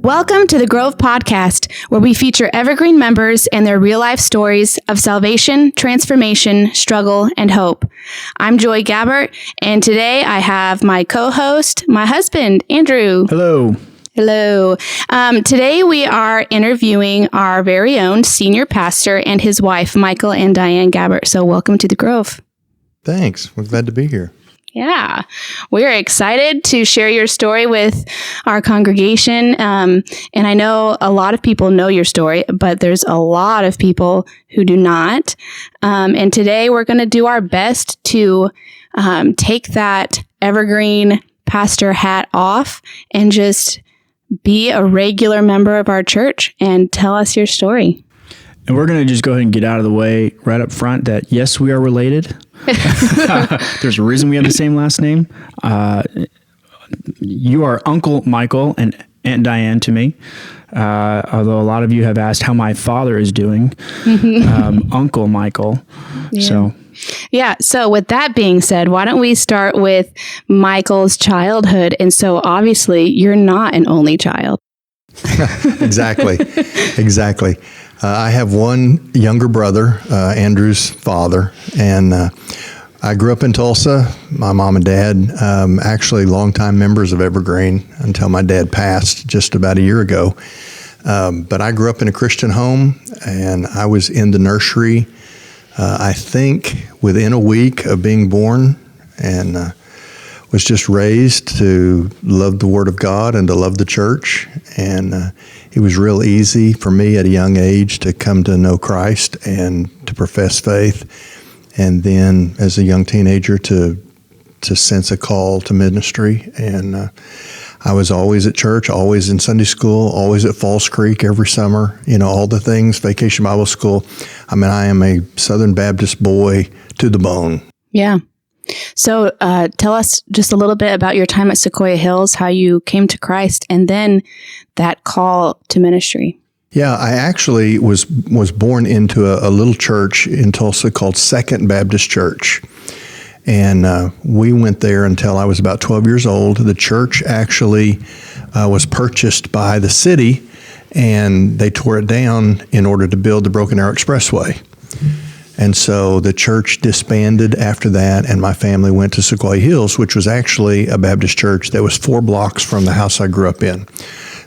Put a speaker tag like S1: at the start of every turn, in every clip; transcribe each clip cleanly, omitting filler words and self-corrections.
S1: Welcome to the Grove Podcast, where we feature Evergreen members and their real-life stories of salvation, transformation, struggle, and hope. I'm Joy Gabbert, and today I have my co-host, my husband, Andrew.
S2: Hello.
S1: Hello. Today we are interviewing our very own senior pastor and his wife, Michael and Diane Gabbert. So welcome to the Grove.
S3: Thanks. We're glad to be here.
S1: Yeah, we're excited to share your story with our congregation. And I know a lot of people know your story, but there's a lot of people who do not. And today we're going to do our best to take that Evergreen pastor hat off and just be a regular member of our church and tell us your story.
S2: And we're going to just go ahead and get out of the way right up front that, yes, we are related. There's a reason we have the same last name. You are Uncle Michael and Aunt Diane to me, although a lot of you have asked how my father is doing. Uncle Michael.
S1: Yeah. So with that being said, why don't we start with Michael's childhood? And so obviously you're not an only child.
S3: Exactly. I have one younger brother, Andrew's father, and I grew up in Tulsa. My mom and dad, actually longtime members of Evergreen until my dad passed just about a year ago. But I grew up in a Christian home, and I was in the nursery, I think, within a week of being born, and was just raised to love the Word of God and to love the church. And it was real easy for me at a young age to come to know Christ and to profess faith. And then as a young teenager to sense a call to ministry. And I was always at church, always in Sunday school, always at Falls Creek every summer, all the things, Vacation Bible School. I mean, I am a Southern Baptist boy to the bone.
S1: Yeah. So tell us just a little bit about your time at Sequoia Hills, how you came to Christ, and then that call to ministry.
S3: Yeah, I actually was born into a little church in Tulsa called Second Baptist Church. And we went there until I was about 12 years old. The church actually was purchased by the city, and they tore it down in order to build the Broken Arrow Expressway. And so the church disbanded after that, and my family went to Sequoia Hills, which was actually a Baptist church that was 4 blocks from the house I grew up in.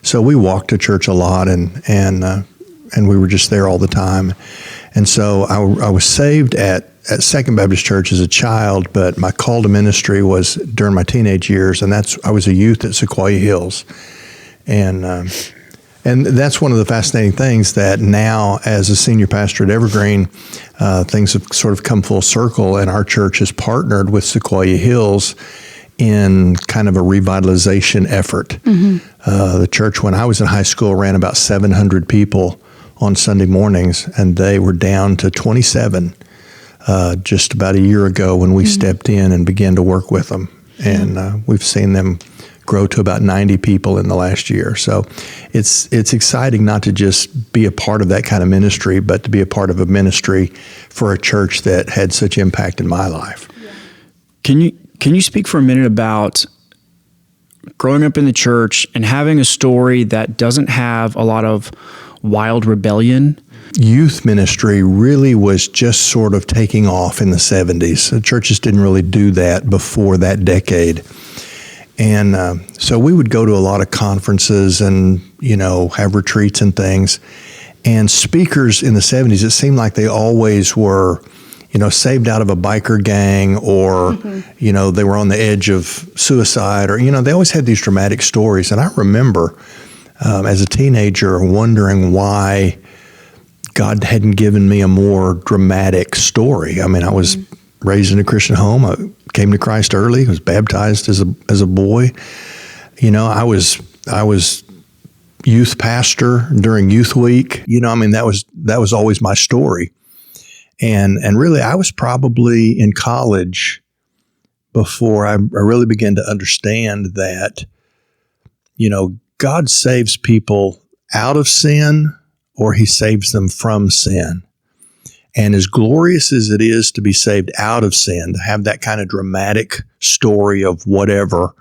S3: So we walked to church a lot, and we were just there all the time. And so I was saved at Second Baptist Church as a child, but my call to ministry was during my teenage years, and I was a youth at Sequoia Hills. And that's one of the fascinating things that now, as a senior pastor at Evergreen, things have sort of come full circle, and our church has partnered with Sequoia Hills in kind of a revitalization effort. Mm-hmm. The church, when I was in high school, ran about 700 people on Sunday mornings, and they were down to 27 just about a year ago when we stepped in and began to work with them. And we've seen them grow to about 90 people in the last year. So it's exciting not to just be a part of that kind of ministry, but to be a part of a ministry for a church that had such impact in my life.
S2: Yeah. Can you speak for a minute about growing up in the church and having a story that doesn't have a lot of wild rebellion?
S3: Youth ministry really was just sort of taking off in the 70s. The churches didn't really do that before that decade. And so we would go to a lot of conferences and, have retreats and things. And speakers in the 70s, it seemed like they always were, saved out of a biker gang or, they were on the edge of suicide or, they always had these dramatic stories. And I remember as a teenager wondering why God hadn't given me a more dramatic story. I mean, I was raised in a Christian home. I came to Christ early. Was baptized as a boy. I was youth pastor during Youth Week. That was always my story. And really, I was probably in college before I really began to understand that, God saves people out of sin or He saves them from sin. And as glorious as it is to be saved out of sin, to have that kind of dramatic story of whatever,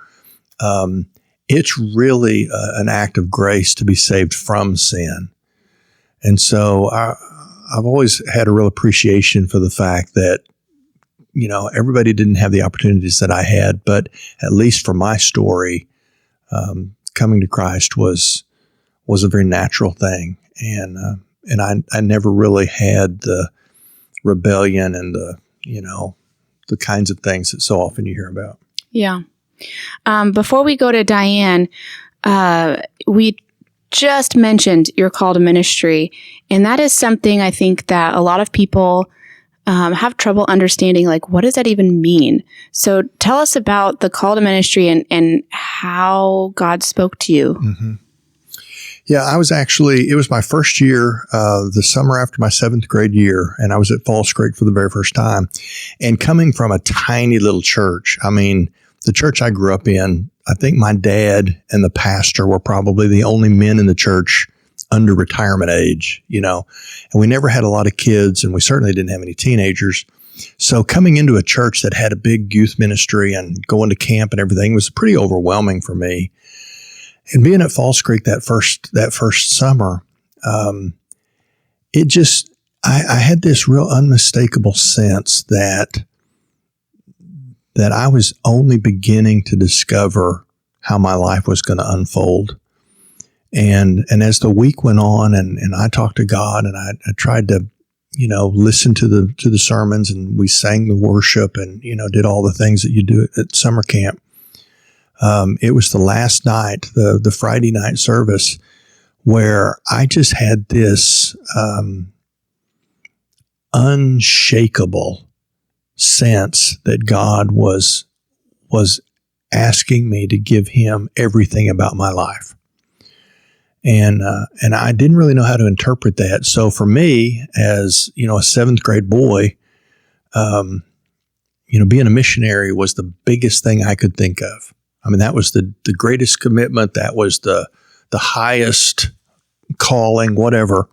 S3: it's really an act of grace to be saved from sin. And so I've always had a real appreciation for the fact that, everybody didn't have the opportunities that I had, but at least for my story, coming to Christ was a very natural thing. And I never really had the rebellion and the kinds of things that so often you hear about.
S1: Yeah. Before we go to Diane, we just mentioned your call to ministry, and that is something I think that a lot of people have trouble understanding, like, what does that even mean? So tell us about the call to ministry and how God spoke to you.
S3: Mm-hmm. Yeah, it was my first year, the summer after my 7th grade year, and I was at Falls Creek for the very first time. And coming from a tiny little church, the church I grew up in, I think my dad and the pastor were probably the only men in the church under retirement age, and we never had a lot of kids, and we certainly didn't have any teenagers. So coming into a church that had a big youth ministry and going to camp and everything was pretty overwhelming for me. And being at Falls Creek that first summer, I had this real unmistakable sense that I was only beginning to discover how my life was going to unfold. And as the week went on and I talked to God and I tried to, listen to the sermons, and we sang the worship and, did all the things that you do at summer camp. It was the last night, the Friday night service, where I just had this unshakable sense that God was asking me to give him everything about my life. And I didn't really know how to interpret that. So for me, as, a 7th grade boy, being a missionary was the biggest thing I could think of. That was the greatest commitment. That was the highest calling, whatever.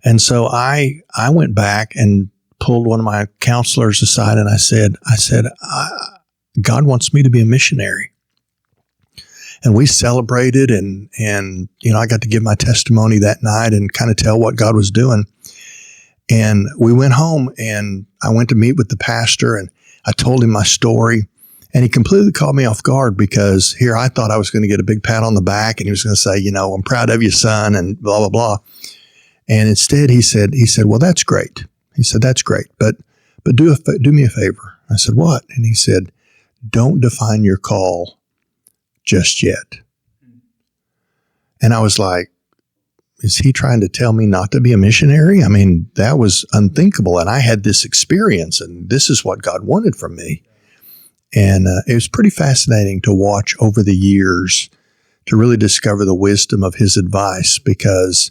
S3: And so I went back and pulled one of my counselors aside, and I said, God wants me to be a missionary. And we celebrated, and I got to give my testimony that night and kind of tell what God was doing. And we went home, and I went to meet with the pastor, and I told him my story. And he completely caught me off guard, because here I thought I was going to get a big pat on the back, and he was going to say, I'm proud of you, son, and blah, blah, blah. And instead he said, well, that's great. He said, that's great, but do me a favor. I said, what? And he said, don't define your call just yet. And I was like, is he trying to tell me not to be a missionary? That was unthinkable. And I had this experience, and this is what God wanted from me. And it was pretty fascinating to watch over the years to really discover the wisdom of his advice, because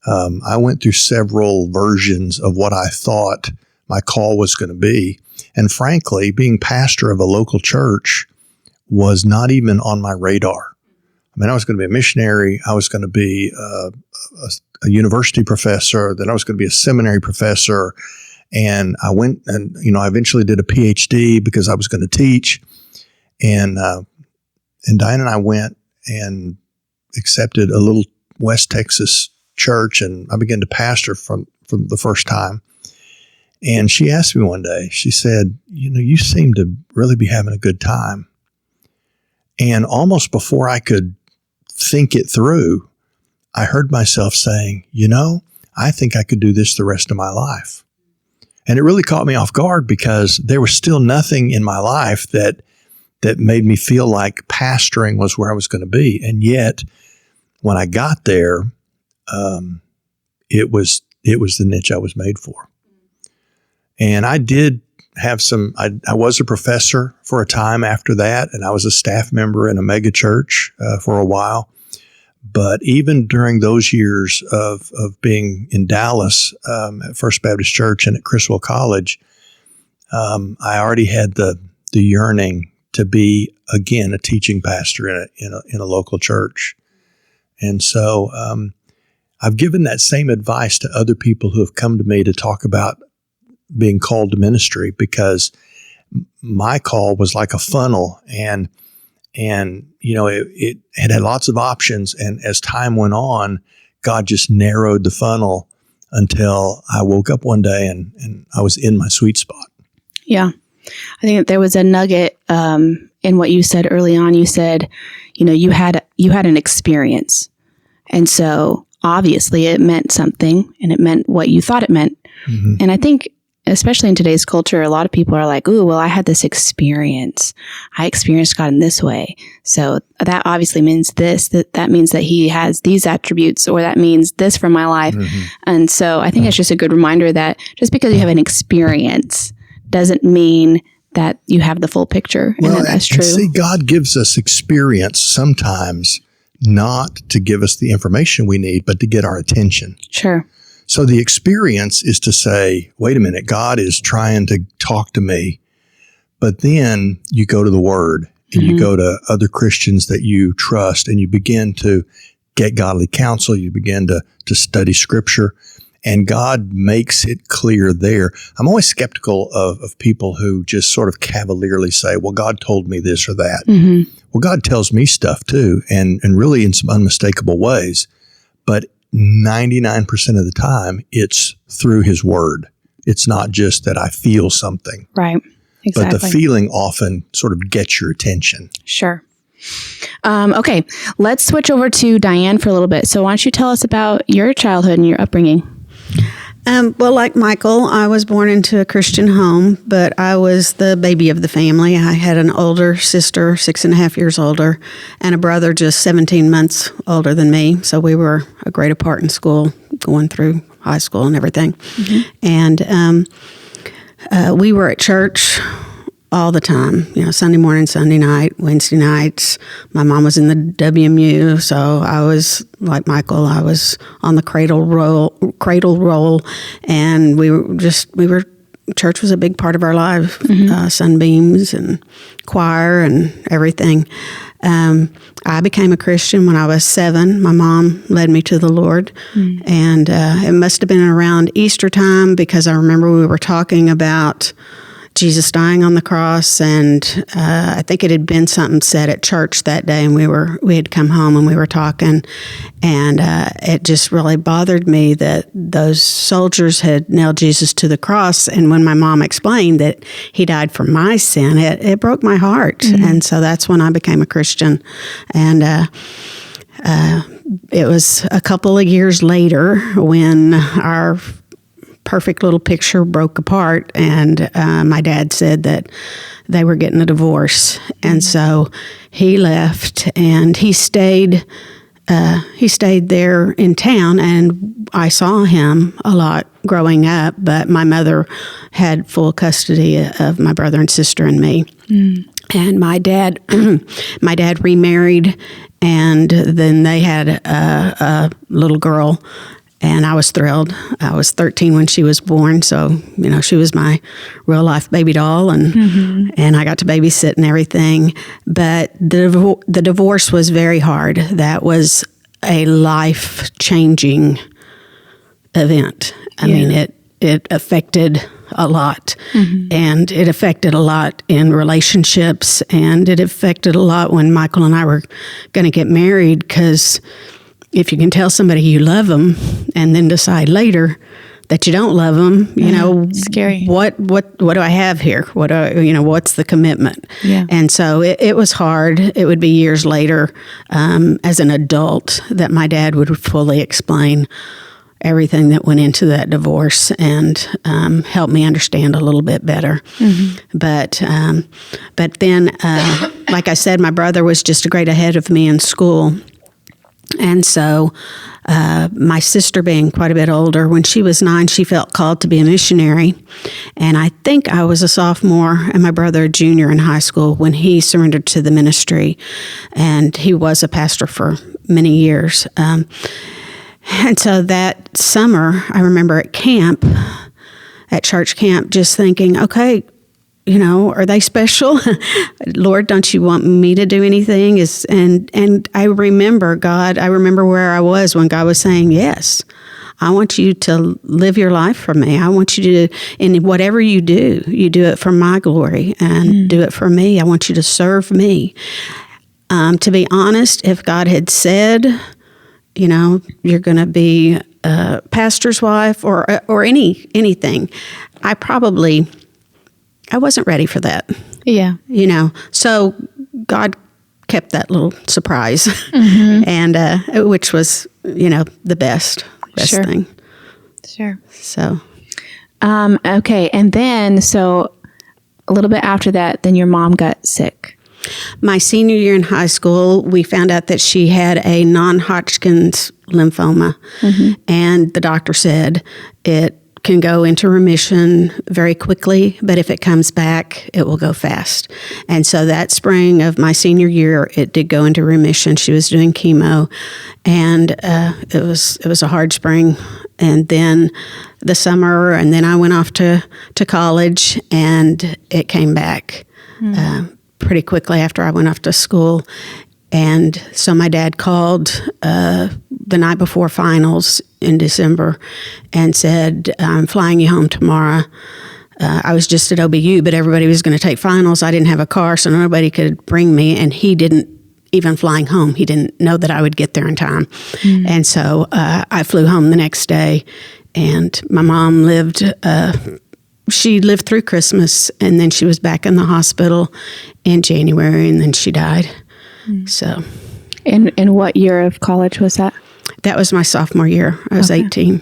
S3: I went through several versions of what I thought my call was going to be. And frankly, being pastor of a local church was not even on my radar. I was going to be a missionary. I was going to be a university professor. Then I was going to be a seminary professor. And I went and, I eventually did a PhD because I was going to teach. And Diane and I went and accepted a little West Texas church, and I began to pastor from the first time. And she asked me one day, she said, you seem to really be having a good time. And almost before I could think it through, I heard myself saying, I think I could do this the rest of my life. And it really caught me off guard, because there was still nothing in my life that made me feel like pastoring was where I was going to be. And yet, when I got there, it was the niche I was made for. And I did have I was a professor for a time after that, and I was a staff member in a mega church for a while. But even during those years of being in Dallas at First Baptist Church and at Criswell College, I already had the yearning to be, again, a teaching pastor in a local church. And so I've given that same advice to other people who have come to me to talk about being called to ministry, because my call was like a funnel, and And, it had lots of options. And as time went on, God just narrowed the funnel until I woke up one day and I was in my sweet spot.
S1: Yeah. I think that there was a nugget in what you said early on. You said, you had an experience. And so obviously it meant something, and it meant what you thought it meant. Mm-hmm. And I think, especially in today's culture, a lot of people are like, ooh, well, I had this experience. I experienced God in this way. So that obviously means this, that means that he has these attributes, or that means this for my life. Mm-hmm. And so I think it's just a good reminder that just because you have an experience doesn't mean that you have the full picture. And that's true.
S3: See, God gives us experience sometimes not to give us the information we need, but to get our attention.
S1: Sure.
S3: So the experience is to say, wait a minute, God is trying to talk to me. But then you go to the Word and you go to other Christians that you trust, and you begin to get godly counsel. You begin to study Scripture, and God makes it clear there. I'm always skeptical of people who just sort of cavalierly say, well, God told me this or that. Mm-hmm. Well, God tells me stuff too, and really in some unmistakable ways. But 99% of the time, it's through His Word. It's not just that I feel something.
S1: Right. Exactly.
S3: But the feeling often sort of gets your attention.
S1: Sure. Okay. Let's switch over to Diane for a little bit. So why don't you tell us about your childhood and your upbringing?
S4: Well, like Michael, I was born into a Christian home, but I was the baby of the family. I had an older sister, 6.5 years older, and a brother just 17 months older than me. So we were a grade apart in school, going through high school and everything. Mm-hmm. And we were at church all the time, Sunday morning, Sunday night, Wednesday nights. My mom was in the WMU, so I was, like Michael, I was on the cradle roll, and church was a big part of our life, sunbeams and choir and everything. I became a Christian when I was 7. My mom led me to the Lord, and it must have been around Easter time, because I remember we were talking about Jesus dying on the cross, and I think it had been something said at church that day, and we had come home and we were talking, and it just really bothered me that those soldiers had nailed Jesus to the cross, and when my mom explained that he died for my sin, it broke my heart, and so that's when I became a Christian, and it was a couple of years later when our perfect little picture broke apart, and my dad said that they were getting a divorce, and so he left, and he stayed there in town, and I saw him a lot growing up, but my mother had full custody of my brother and sister and me. And my dad remarried, and then they had a little girl. And I was thrilled. I was 13 when she was born, so she was my real life baby doll, and I got to babysit and everything. But the divorce was very hard. That was a life changing event. I mean, it affected a lot, and it affected a lot in relationships, and it affected a lot when Michael and I were going to get married, because if you can tell somebody you love them and then decide later that you don't love them,
S1: scary.
S4: What do I have here? What's the commitment?
S1: Yeah.
S4: And so it was hard. It would be years later, as an adult, that my dad would fully explain everything that went into that divorce and help me understand a little bit better. But then, like I said, my brother was just a grade ahead of me in school. And so my sister, being quite a bit older, when she was 9, she felt called to be a missionary. And I think I was a sophomore and my brother a junior in high school when he surrendered to the ministry. And he was a pastor for many years. And so that summer, I remember at church camp, just thinking, okay, are they special? Lord, don't you want me to do anything? And I remember where I was when God was saying, yes, I want you to live your life for me. I want you to, and whatever you do it for my glory and do it for me. I want you to serve me. To be honest, if God had said, you're going to be a pastor's wife or anything, I wasn't ready for that.
S1: Yeah.
S4: So God kept that little surprise, and which was, the best
S1: Sure.
S4: thing.
S1: Sure.
S4: So,
S1: okay. And then, so a little bit after that, then your mom got sick.
S4: my senior year in high school, we found out that she had a non-Hodgkin's lymphoma, and the doctor said it can go into remission very quickly, but if it comes back, it will go fast. And so that spring of my senior year, it did go into remission. She was doing chemo, and it was a hard spring. And then the summer, and then I went off to college, and it came back pretty quickly after I went off to school. And so my dad called the night before finals in December and said, I'm flying you home tomorrow. I was just at OBU, but everybody was going to take finals. I didn't have a car, so nobody could bring me. And he didn't, even flying home, he didn't know that I would get there in time. And so I flew home the next day, and my mom she lived through Christmas, and then she was back in the hospital in January, and then she died. So,
S1: And what year of college was that?
S4: that was my sophomore year. I was 18.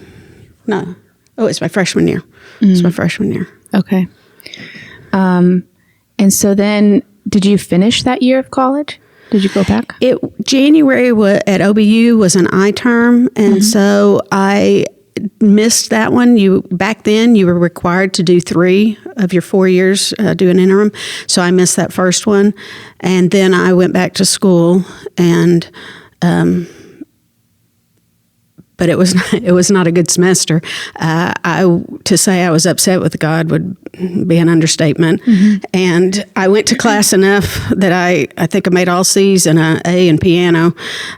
S4: No. Oh, it's my freshman year. It's my freshman year.
S1: Okay. And so then, did you finish that year of college? Did you go back?
S4: January at OBU was an I term, and so I missed that one. Back then you were required to do 3 of your 4 years, do an interim. So I missed that first one, and then I went back to school, and but it was not a good semester. To say I was upset with God would be an understatement. And I went to class enough that I think I made all C's and an A in piano.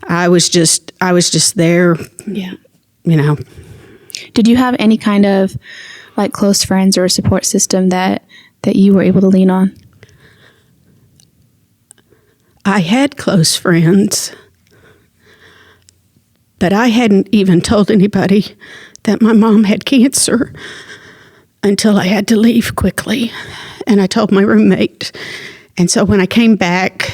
S4: I was just there.
S1: Yeah.
S4: Did
S1: you have any kind of like close friends or a support system that you were able to lean on?
S4: I had close friends, but I hadn't even told anybody that my mom had cancer until I had to leave quickly. And I told my roommate. And so when I came back,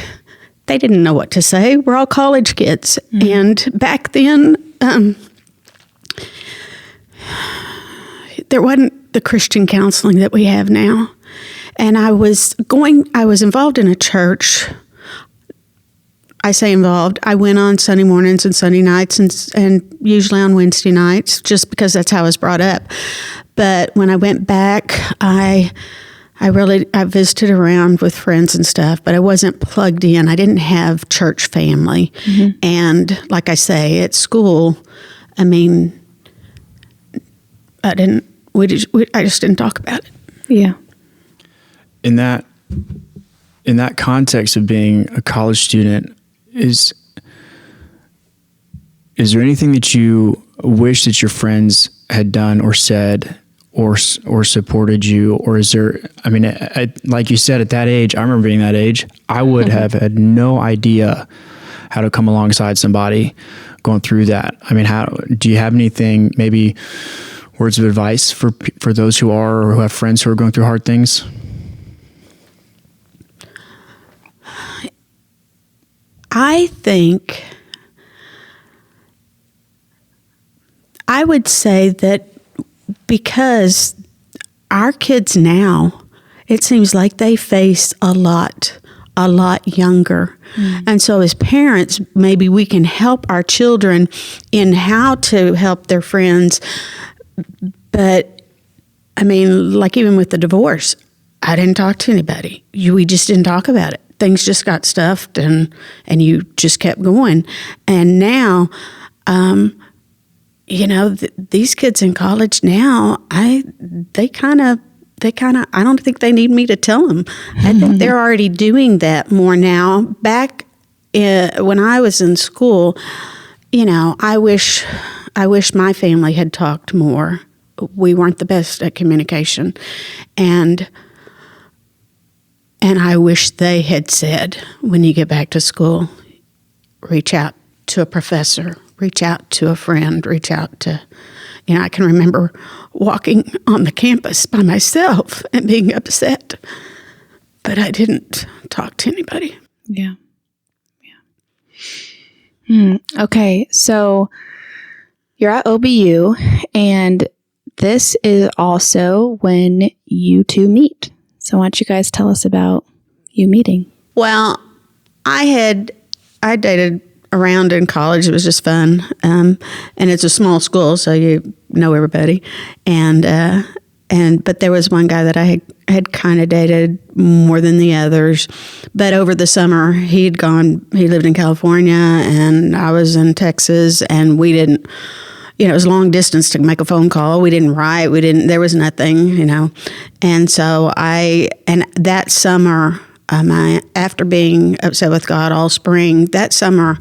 S4: they didn't know what to say. We're all college kids. And back then, there wasn't the Christian counseling that we have now. And I was involved in a church. I say involved. I went on Sunday mornings and Sunday nights and usually on Wednesday nights, just because that's how I was brought up. But when I went back, I visited around with friends and stuff, but I wasn't plugged in. I didn't have church family. And like I say, at school, I mean, I just didn't talk about it.
S1: Yeah.
S2: In that context of being a college student, is there anything that you wish that your friends had done or said or supported you? Or is there, I mean, like you said, at that age, I remember being that age, I would have had no idea how to come alongside somebody going through that. I mean, do you have anything, maybe words of advice for those who are or who have friends who are going through hard things?
S4: I think I would say that because our kids now, it seems like they face a lot younger. And so as parents, maybe we can help our children in how to help their friends. But I mean, like even with the divorce, I didn't talk to anybody. We just didn't talk about it. Things just got stuffed, and you just kept going. And now, these kids in college now, I don't think they need me to tell them. I think they're already doing that more now. Back when I was in school, I wish my family had talked more. We weren't the best at communication, and And I wish they had said, when you get back to school, reach out to a professor, reach out to a friend, reach out to, I can remember walking on the campus by myself and being upset, but I didn't talk to anybody.
S1: Yeah. Okay, so you're at OBU, and this is also when you two meet. So why don't you guys tell us about you meeting?
S4: Well, I dated around in college. It was just fun, and it's a small school, so you know everybody. But there was one guy that I had kind of dated more than the others. But over the summer, he lived in California, and I was in Texas, and we didn't. It was long distance to make a phone call. We didn't write. There was nothing, And so that summer, after being upset with God all spring, that summer,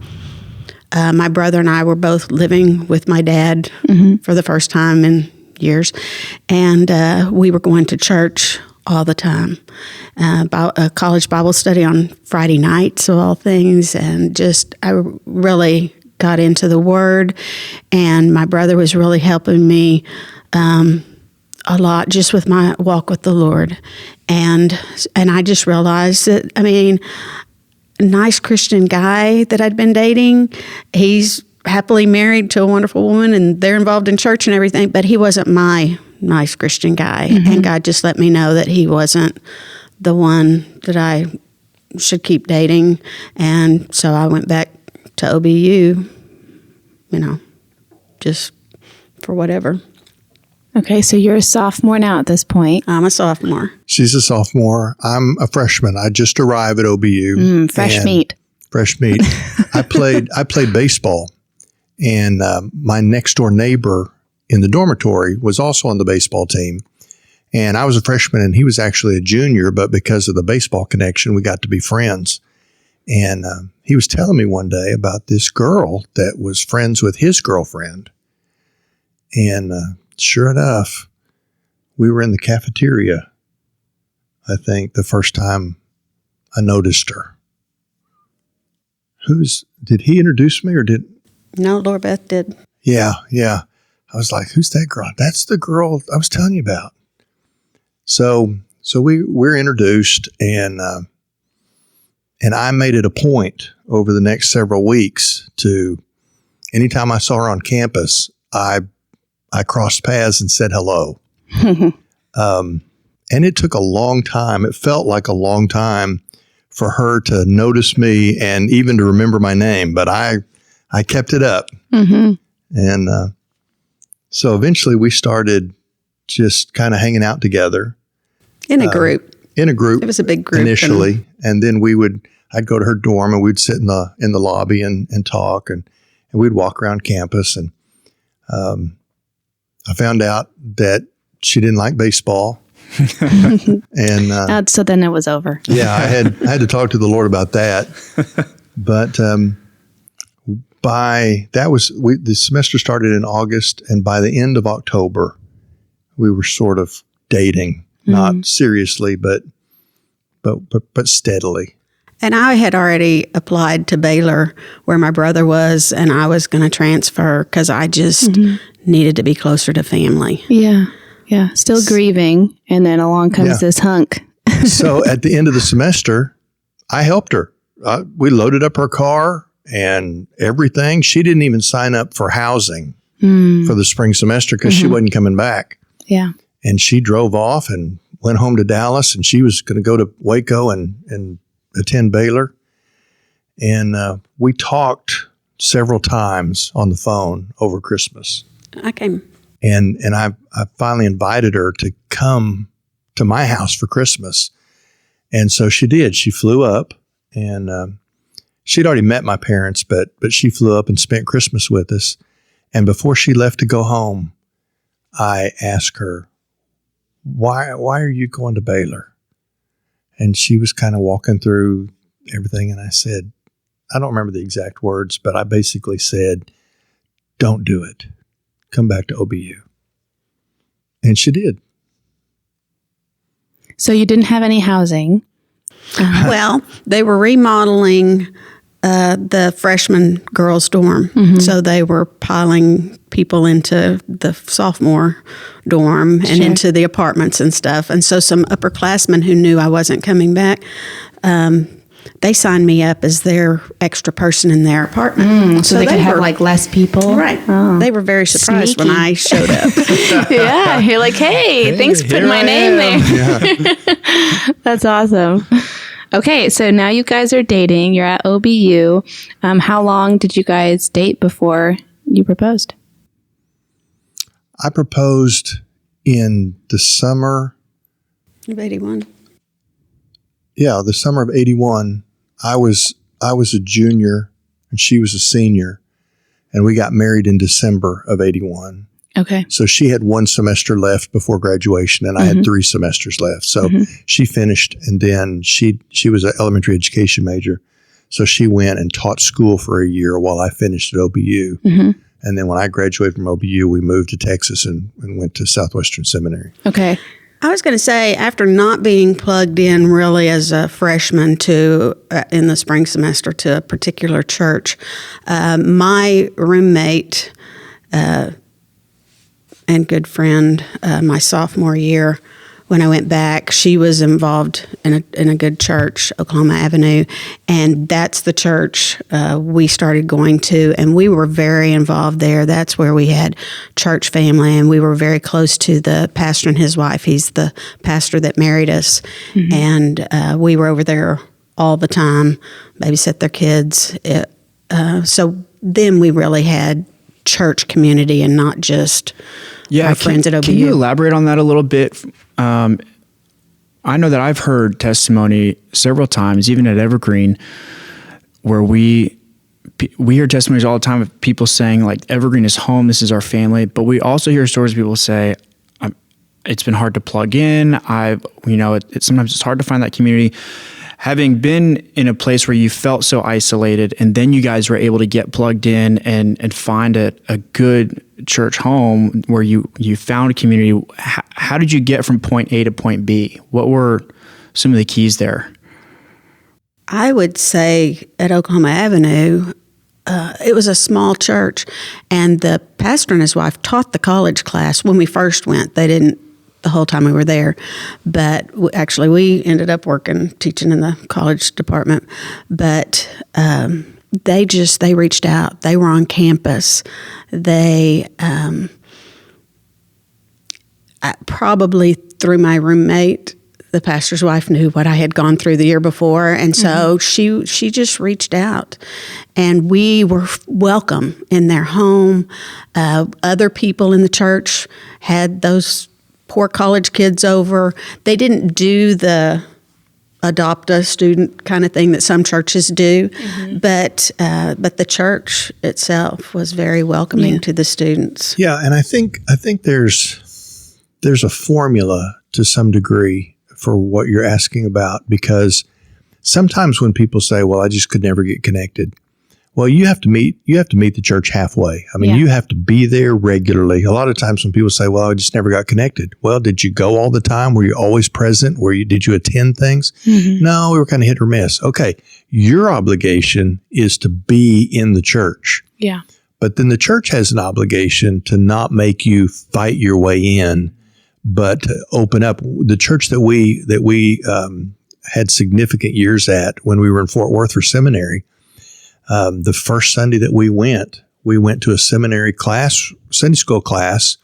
S4: my brother and I were both living with my dad for the first time in years. And we were going to church all the time, a college Bible study on Friday nights of all things. And I really got into the Word, and my brother was really helping me a lot just with my walk with the Lord. And I just realized that, nice Christian guy that I'd been dating, he's happily married to a wonderful woman, and they're involved in church and everything, but he wasn't my nice Christian guy. And God just let me know that he wasn't the one that I should keep dating. And so I went back to OBU, just for whatever.
S1: Okay, so you're a sophomore now at this point.
S4: I'm a sophomore.
S3: She's a sophomore. I'm a freshman. I just arrived at OBU.
S1: Fresh meat.
S3: Fresh meat. I played baseball, and my next door neighbor in the dormitory was also on the baseball team. And I was a freshman, and he was actually a junior, but because of the baseball connection, we got to be friends. And he was telling me one day about this girl that was friends with his girlfriend. And sure enough, we were in the cafeteria, I think, the first time I noticed her. Did he introduce me or did?
S4: No, Laura Beth did.
S3: Yeah. I was like, who's that girl? That's the girl I was telling you about. So we're introduced, and I made it a point over the next several weeks to, anytime I saw her on campus, I crossed paths and said hello. And it took a long time. It felt like a long time for her to notice me and even to remember my name, but I kept it up. And so eventually we started just kind of hanging out together.
S4: In a group.
S3: It
S4: was a big group.
S3: Initially. And then I'd go to her dorm, and we'd sit in the lobby and talk, and we'd walk around campus. And I found out that she didn't like baseball. And
S1: so then it was over.
S3: Yeah, I had to talk to the Lord about that. But the semester started in August, and by the end of October, we were sort of dating, not seriously, but steadily.
S4: And I had already applied to Baylor, where my brother was, and I was going to transfer because I just needed to be closer to family.
S1: Yeah. Still grieving, and then along comes this hunk.
S3: So at the end of the semester, I helped her. We loaded up her car and everything. She didn't even sign up for housing for the spring semester because she wasn't coming back.
S1: Yeah.
S3: And she drove off and went home to Dallas, and she was going to go to Waco and attend Baylor. And we talked several times on the phone over Christmas.
S4: I came.
S3: And I finally invited her to come to my house for Christmas. And so she did. She flew up, and she'd already met my parents, but she flew up and spent Christmas with us. And before she left to go home, I asked her, why are you going to Baylor? And she was kind of walking through everything. And I said, I don't remember the exact words, but I basically said, don't do it. Come back to OBU. And she did.
S1: So you didn't have any housing.
S4: Well, they were remodeling the freshman girls' dorm. So they were piling people into the sophomore dorm and into the apartments and stuff. And so some upperclassmen who knew I wasn't coming back, they signed me up as their extra person in their apartment.
S1: So they could have like less people.
S4: Right.
S1: Oh.
S4: They were very surprised when I showed up.
S1: Yeah. You're like, hey, thanks for putting my name there.
S3: Yeah.
S1: That's awesome. Okay, so now you guys are dating. You're at OBU. How long did you guys date before you proposed?
S3: I proposed in the summer.
S4: Of 81.
S3: Yeah, the summer of 81. I was a junior and she was a senior, and we got married in December of 81.
S1: Okay.
S3: So she had one semester left before graduation, and I had 3 semesters left. So she finished, and then she was an elementary education major. So she went and taught school for a year while I finished at OBU. And then when I graduated from OBU, we moved to Texas and went to Southwestern Seminary.
S1: Okay.
S4: I was going to say, after not being plugged in really as a freshman to in the spring semester to a particular church, my roommate and good friend, my sophomore year, when I went back, she was involved in a good church, Oklahoma Avenue, and that's the church we started going to, and we were very involved there. That's where we had church family, and we were very close to the pastor and his wife. He's the pastor that married us, and we were over there all the time, babysit their kids. So then we really had church community and not just our friends at OBU.
S2: Can you elaborate on that a little bit? I know that I've heard testimony several times, even at Evergreen, where we hear testimonies all the time of people saying, like, Evergreen is home, this is our family. But we also hear stories of people say, it's been hard to plug in. Sometimes it's hard to find that community. Having been in a place where you felt so isolated, and then you guys were able to get plugged in and find a good church home where you found a community, how did you get from point A to point B? What were some of the keys there?
S4: I would say at Oklahoma Avenue, it was a small church, and the pastor and his wife taught the college class when we first went. They didn't the whole time we were there, but actually we ended up teaching in the college department. But they reached out. They were on campus. They probably through my roommate, the pastor's wife, knew what I had gone through the year before, and so she just reached out, and we were welcome in their home. Other people in the church had those poor college kids over. They didn't do the adopt a student kind of thing that some churches do, but the church itself was very welcoming to the students.
S3: Yeah, and I think there's a formula to some degree for what you're asking about, because sometimes when people say, "Well, I just could never get connected," well, you have to meet the church halfway. I mean, you have to be there regularly. A lot of times when people say, "Well, I just never got connected," well, did you go all the time? Were you always present? Did you attend things? No, we were kind of hit or miss. Okay, your obligation is to be in the church.
S1: Yeah.
S3: But then the church has an obligation to not make you fight your way in, but to open up. The church that we had significant years at when we were in Fort Worth for seminary, the first Sunday that we went to a seminary class, Sunday school class,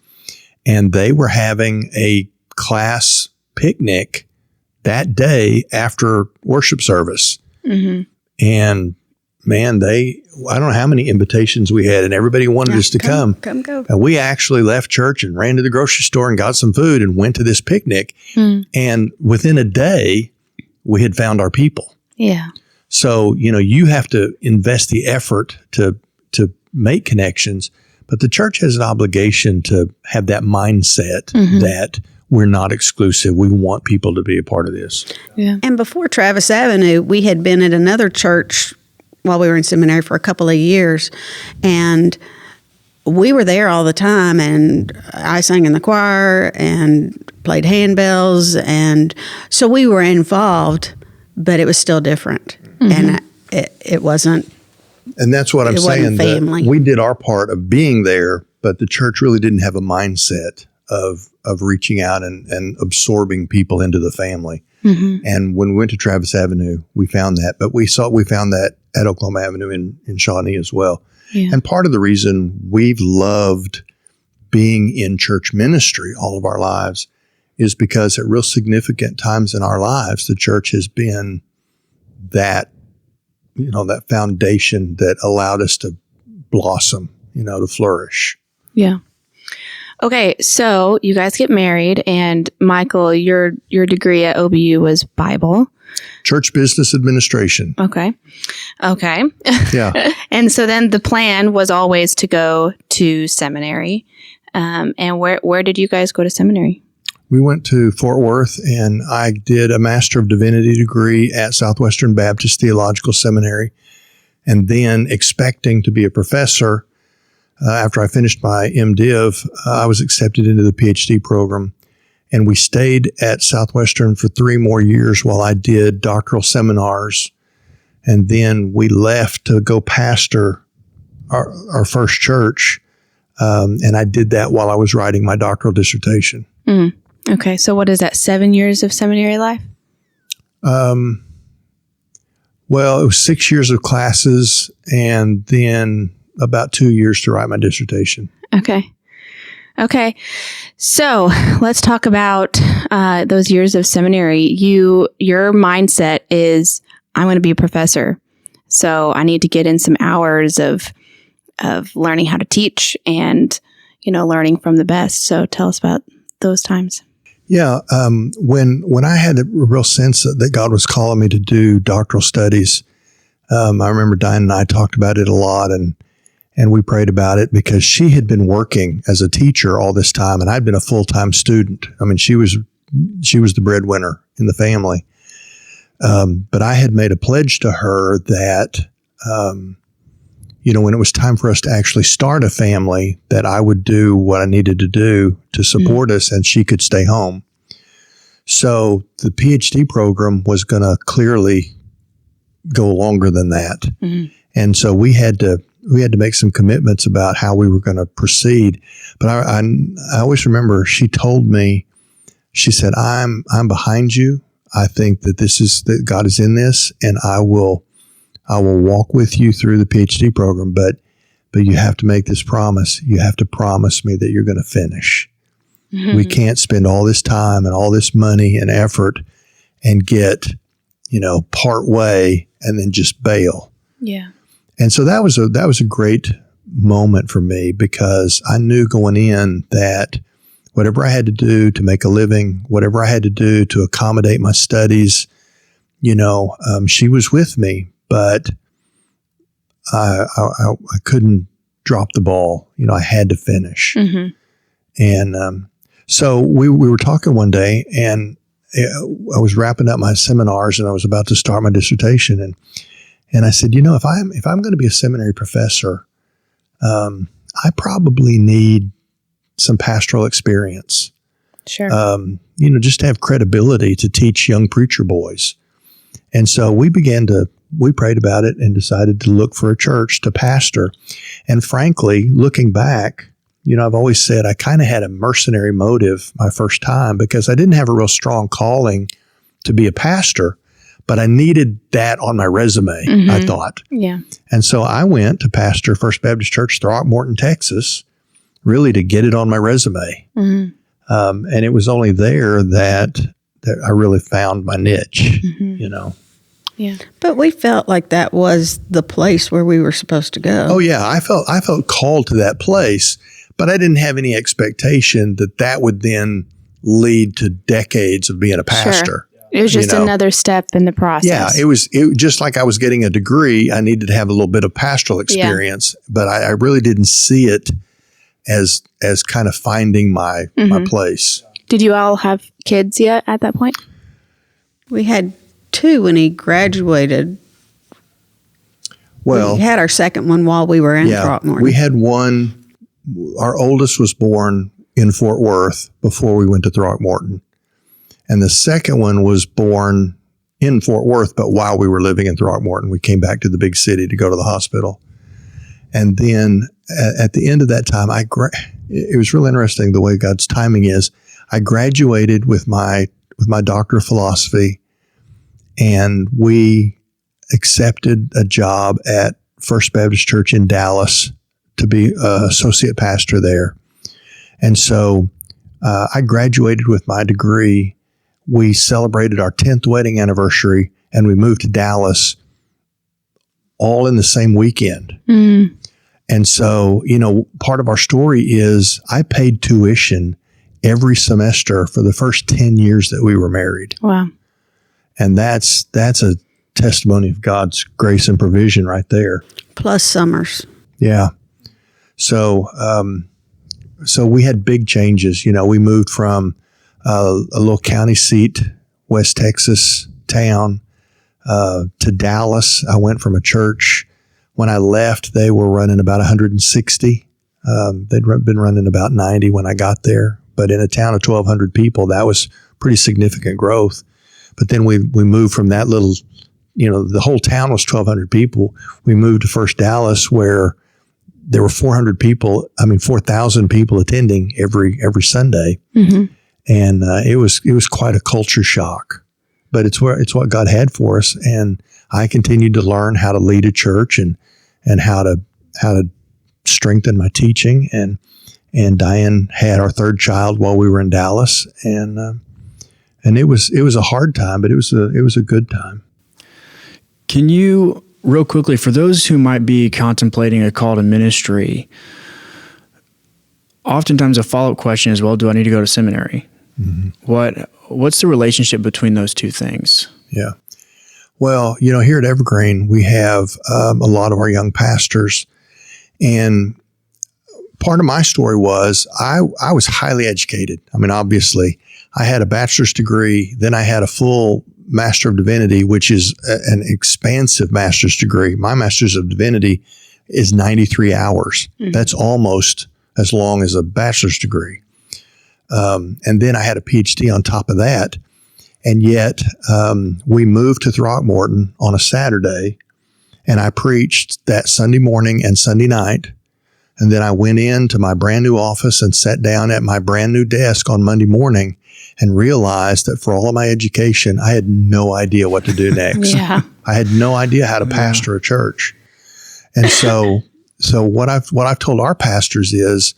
S3: and they were having a class picnic that day after worship service. And man, I don't know how many invitations we had, and everybody wanted us to come.
S4: Come go.
S3: And we actually left church and ran to the grocery store and got some food and went to this picnic. And within a day, we had found our people.
S1: Yeah.
S3: So, you have to invest the effort to make connections, but the church has an obligation to have that mindset that we're not exclusive. We want people to be a part of this.
S1: Yeah.
S4: And before Travis Avenue, we had been at another church while we were in seminary for a couple of years, and we were there all the time, and I sang in the choir and played handbells, and so we were involved. but it was still different. And it wasn't.
S3: And that's what I'm saying.
S4: Family.
S3: That we did our part of being there, but the church really didn't have a mindset of reaching out and absorbing people into the family. And when we went to Travis Avenue, we found that. But we found that at Oklahoma Avenue in Shawnee as well. Yeah. And part of the reason we've loved being in church ministry all of our lives is because at real significant times in our lives, the church has been that, that foundation that allowed us to blossom, to flourish.
S1: Yeah. Okay, so you guys get married, and Michael, your degree at OBU was Bible.
S3: Church Business Administration.
S1: Okay.
S3: Yeah.
S1: And so then the plan was always to go to seminary. And where did you guys go to seminary?
S3: We went to Fort Worth, and I did a Master of Divinity degree at Southwestern Baptist Theological Seminary. And then expecting to be a professor, after I finished my MDiv, I was accepted into the PhD program. And we stayed at Southwestern for 3 more years while I did doctoral seminars. And then we left to go pastor our first church. And I did that while I was writing my doctoral dissertation.
S1: Okay. So what is that, 7 years of seminary life?
S3: Well, it was 6 years of classes and then about 2 years to write my dissertation.
S1: Okay. So let's talk about those years of seminary. Your mindset is, I'm going to be a professor. So I need to get in some hours of learning how to teach and, learning from the best. So tell us about those times.
S3: Yeah. When I had a real sense that God was calling me to do doctoral studies, I remember Diane and I talked about it a lot, and we prayed about it because she had been working as a teacher all this time, and I'd been a full-time student. I mean, she was the breadwinner in the family. But I had made a pledge to her that, when it was time for us to actually start a family, that I would do what I needed to do to support us, and she could stay home. So the PhD program was going to clearly go longer than that. And so we had to make some commitments about how we were going to proceed. But I always remember she told me, she said, I'm behind you. I think that God is in this, and I will walk with you through the PhD program, but you have to make this promise. You have to promise me that you're going to finish. We can't spend all this time and all this money and effort and get, part way and then just bail.
S1: Yeah.
S3: And so that was a great moment for me, because I knew going in that whatever I had to do to make a living, whatever I had to do to accommodate my studies, she was with me, but I couldn't drop the ball. I had to finish. And so we were talking one day, and I was wrapping up my seminars, and I was about to start my dissertation, and I said, if I'm going to be a seminary professor, I probably need some pastoral experience.
S1: Sure.
S3: Just to have credibility to teach young preacher boys. And so we prayed about it and decided to look for a church to pastor. And frankly, looking back, I've always said I kind of had a mercenary motive my first time, because I didn't have a real strong calling to be a pastor, but I needed that on my resume, I thought.
S1: Yeah. And
S3: so I went to pastor First Baptist Church, Throckmorton, Texas, really to get it on my resume. And it was only there that I really found my niche,
S1: Yeah.
S4: But we felt like that was the place where we were supposed to go.
S3: Oh yeah, I felt called to that place, but I didn't have any expectation that would then lead to decades of being a pastor.
S1: Sure. It was just another step in the process.
S3: Yeah, it was just like I was getting a degree. I needed to have a little bit of pastoral experience, but I really didn't see it as kind of finding my place.
S1: Did you all have kids yet at that point?
S4: We had 2 when he graduated.
S3: Well,
S4: we had our second one while we were in Throckmorton.
S3: We had one. Our oldest was born in Fort Worth before we went to Throckmorton. And the second one was born in Fort Worth, but while we were living in Throckmorton, we came back to the big city to go to the hospital. And then at the end of that time, it was real interesting the way God's timing is. I graduated with my doctor of philosophy, and we accepted a job at First Baptist Church in Dallas to be associate pastor there. And so I graduated with my degree. We celebrated our 10th wedding anniversary, and we moved to Dallas all in the same weekend. Mm. And so, part of our story is I paid tuition every semester for the first 10 years that we were married.
S1: Wow. And
S3: that's a testimony of God's grace and provision right there.
S4: Plus summers.
S3: Yeah. So we had big changes. We moved from a little county seat, West Texas town, to Dallas. I went from a church. When I left, they were running about 160. They'd been running about 90 when I got there. But in a town of 1,200 people, that was pretty significant growth. But then we moved from that little, the whole town was 1,200 people. We moved to First Dallas, where there were 400 people. 4,000 people attending every Sunday, mm-hmm. And it was quite a culture shock. But it's what God had for us, and I continued to learn how to lead a church and how to strengthen my teaching. And Diane had our third child while we were in Dallas, and it was a hard time, but it was a good time.
S2: Can you, real quickly, for those who might be contemplating a call to ministry, oftentimes a follow-up question is, well, do I need to go to seminary? Mm-hmm. What's the relationship between those two things?
S3: Yeah. Well, here at Evergreen, we have a lot of our young pastors, and part of my story was I was highly educated. Obviously, I had a bachelor's degree, then I had a full Master of Divinity, which is an expansive master's degree. My Master's of Divinity is 93 hours. Mm-hmm. That's almost as long as a bachelor's degree. And then I had a PhD on top of that. And yet we moved to Throckmorton on a Saturday, and I preached that Sunday morning and Sunday night. And then I went into my brand new office and sat down at my brand new desk on Monday morning and realized that for all of my education, I had no idea what to do next.
S1: Yeah.
S3: I had no idea how to pastor a church. And so what I've told our pastors is,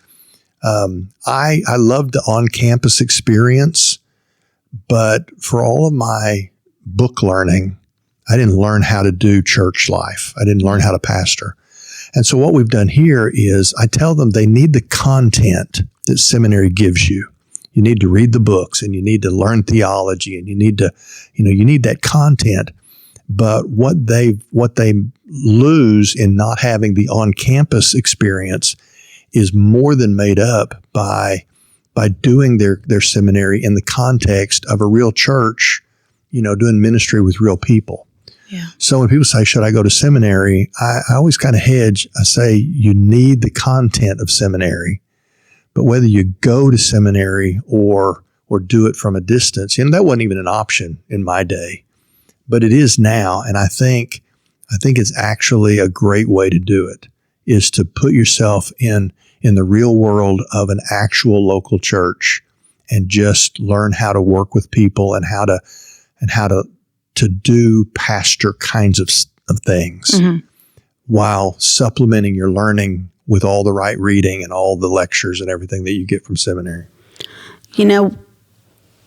S3: I loved the on-campus experience, but for all of my book learning, I didn't learn how to do church life. I didn't learn how to pastor. And so what we've done here is I tell them they need the content that seminary gives you. You need to read the books, and you need to learn theology, and you need to, you need that content. But what they lose in not having the on-campus experience is more than made up by doing their seminary in the context of a real church, doing ministry with real people. Yeah. So when people say, should I go to seminary? I always kind of hedge. I say, you need the content of seminary, but whether you go to seminary or do it from a distance, that wasn't even an option in my day, but it is now. And I think it's actually a great way to do it, is to put yourself in the real world of an actual local church and just learn how to work with people and how to do pastor kinds of things, mm-hmm. while supplementing your learning with all the right reading and all the lectures and everything that you get from seminary.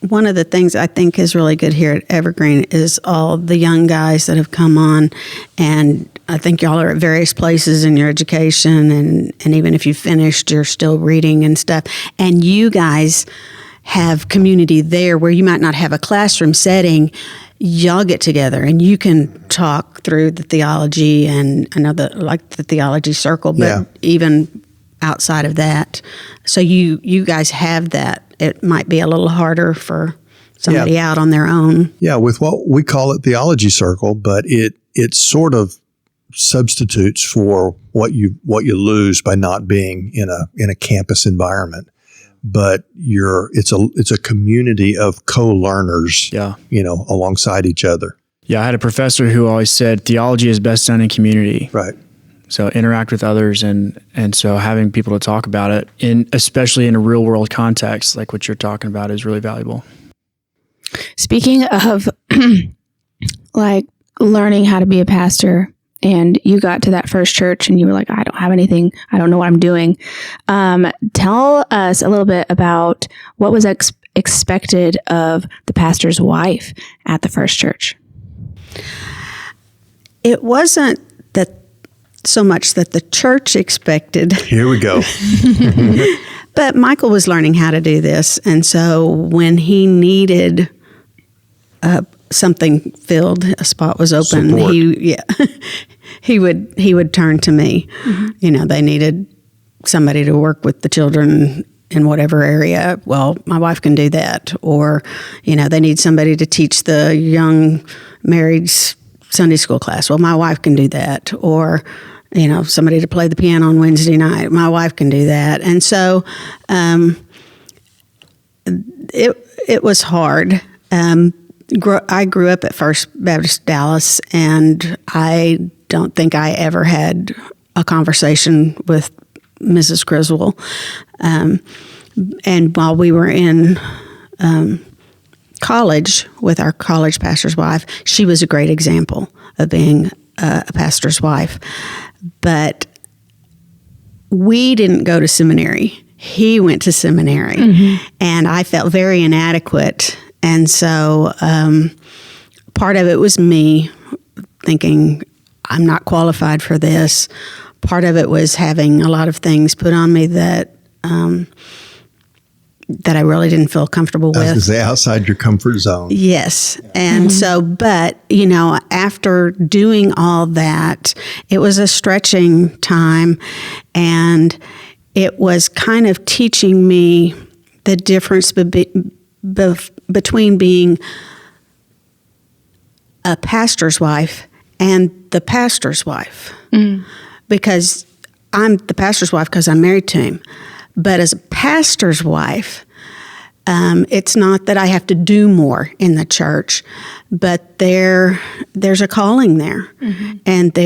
S4: One of the things I think is really good here at Evergreen is all the young guys that have come on, and I think y'all are at various places in your education, and even if you finished, you're still reading and stuff. And you guys have community there where you might not have a classroom setting. Y'all get together and you can talk through the theology, and I know the theology circle, but even outside of that. So you guys have that. It might be a little harder for somebody out on their own. Yeah,
S3: with what we call it theology circle, but it sort of substitutes for what you lose by not being in a campus environment. But it's a community of co-learners, alongside each other.
S2: Yeah, I had a professor who always said theology is best done in community.
S3: Right.
S2: So interact with others, and so having people to talk about it, especially in a real world context, like what you're talking about, is really valuable.
S1: Speaking of like learning how to be a pastor, and you got to that first church and you were like, I don't have anything. I don't know what I'm doing. Tell us a little bit about what was expected of the pastor's wife at the first church.
S4: It wasn't that so much that the church expected.
S3: Here we go.
S4: But Michael was learning how to do this. And so when he needed something filled, a spot was open,
S3: Support.
S4: he would turn to me. Mm-hmm. They needed somebody to work with the children in whatever area. Well, my wife can do that. Or, they need somebody to teach the young marrieds Sunday school class. Well, my wife can do that. Or, somebody to play the piano on Wednesday night. My wife can do that. And so it was hard. I grew up at First Baptist Dallas, and I don't think I ever had a conversation with Mrs. Griswold. And while we were in college with our college pastor's wife, she was a great example of being a pastor's wife. But we didn't go to seminary. He went to seminary, mm-hmm. and I felt very inadequate. And so part of it was me thinking, I'm not qualified for this. Part of it was having a lot of things put on me that I really didn't feel comfortable with.
S3: I was going to say, outside your comfort zone.
S4: Yes. And so, but, after doing all that, it was a stretching time, and it was kind of teaching me the difference between being a pastor's wife and the pastor's wife. Mm. Because I'm the pastor's wife because I'm married to him. But as a pastor's wife, it's not that I have to do more in the church, but there's a calling there. Mm-hmm. And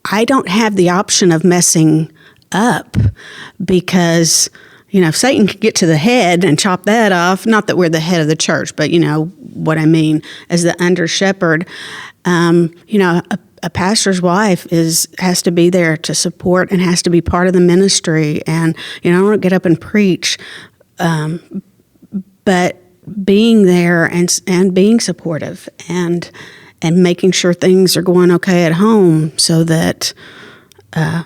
S4: I don't have the option of messing up because, if Satan could get to the head and chop that off, not that we're the head of the church, but what I mean, as the under shepherd, a pastor's wife has to be there to support and has to be part of the ministry. And, I don't want to get up and preach, but being there and being supportive and making sure things are going okay at home so that that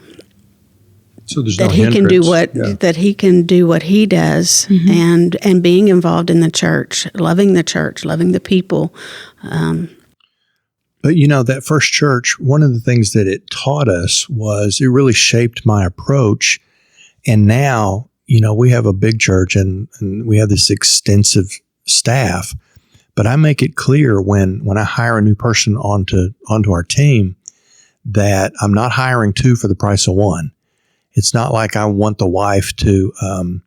S4: he can do that he can do what he does, mm-hmm. and being involved in the church, loving the people.
S3: But that first church, one of the things that it taught us was it really shaped my approach. And now, we have a big church and we have this extensive staff, but I make it clear when I hire a new person onto our team that I'm not hiring two for the price of one. It's not like I want the wife that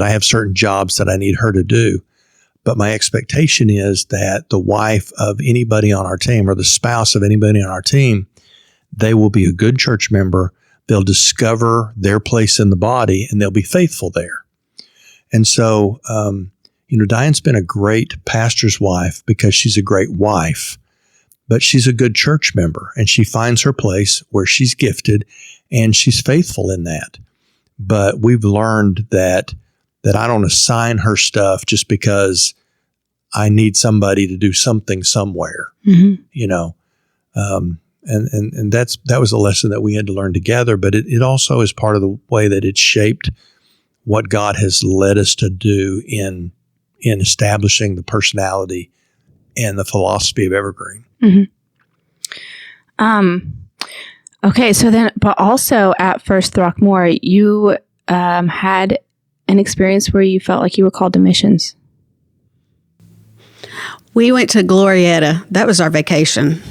S3: I have certain jobs that I need her to do. But my expectation is that the wife of anybody on our team or the spouse of anybody on our team, they will be a good church member. They'll discover their place in the body and they'll be faithful there. And so, Diane's been a great pastor's wife because she's a great wife, but she's a good church member and she finds her place where she's gifted and she's faithful in that. But we've learned that I don't assign her stuff just because I need somebody to do something somewhere, mm-hmm. And that was a lesson that we had to learn together, but it also is part of the way that it shaped what God has led us to do in establishing the personality and the philosophy of Evergreen.
S1: Mm-hmm. Okay, so then, but also at First Throckmore, you had an experience where you felt like you were called to missions.
S4: We went to Glorietta. That was our vacation,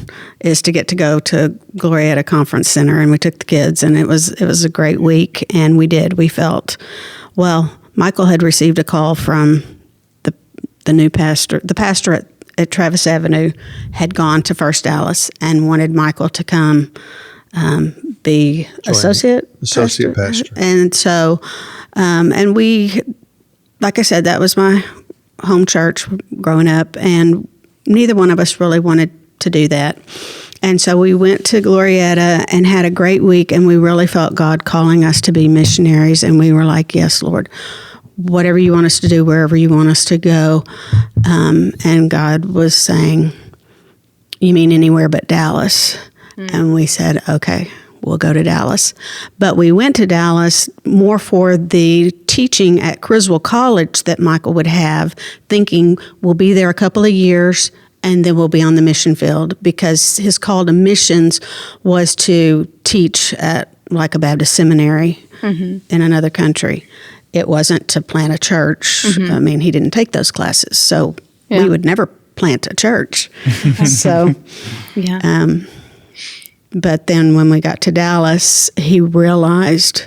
S4: is to get to go to Glorietta Conference Center, and we took the kids, and it was a great week, and we felt, well, Michael had received a call from the the pastor at Travis Avenue had gone to First Dallas and wanted Michael to come be associate pastor. And so, and we, like I said, that was my home church growing up, and neither one of us really wanted to do that. And so we went to Glorietta and had a great week, and we really felt God calling us to be missionaries. And we were like, yes, Lord, whatever you want us to do, wherever you want us to go. And God was saying, you mean anywhere but Dallas? And we said, okay, we'll go to Dallas. But we went to Dallas more for the teaching at Criswell College that Michael would have, thinking we'll be there a couple of years and then we'll be on the mission field, because his call to missions was to teach at like a Baptist seminary in another country. It wasn't to plant a church. I mean, he didn't take those classes, so we would never plant a church. So, but then when we got to Dallas, he realized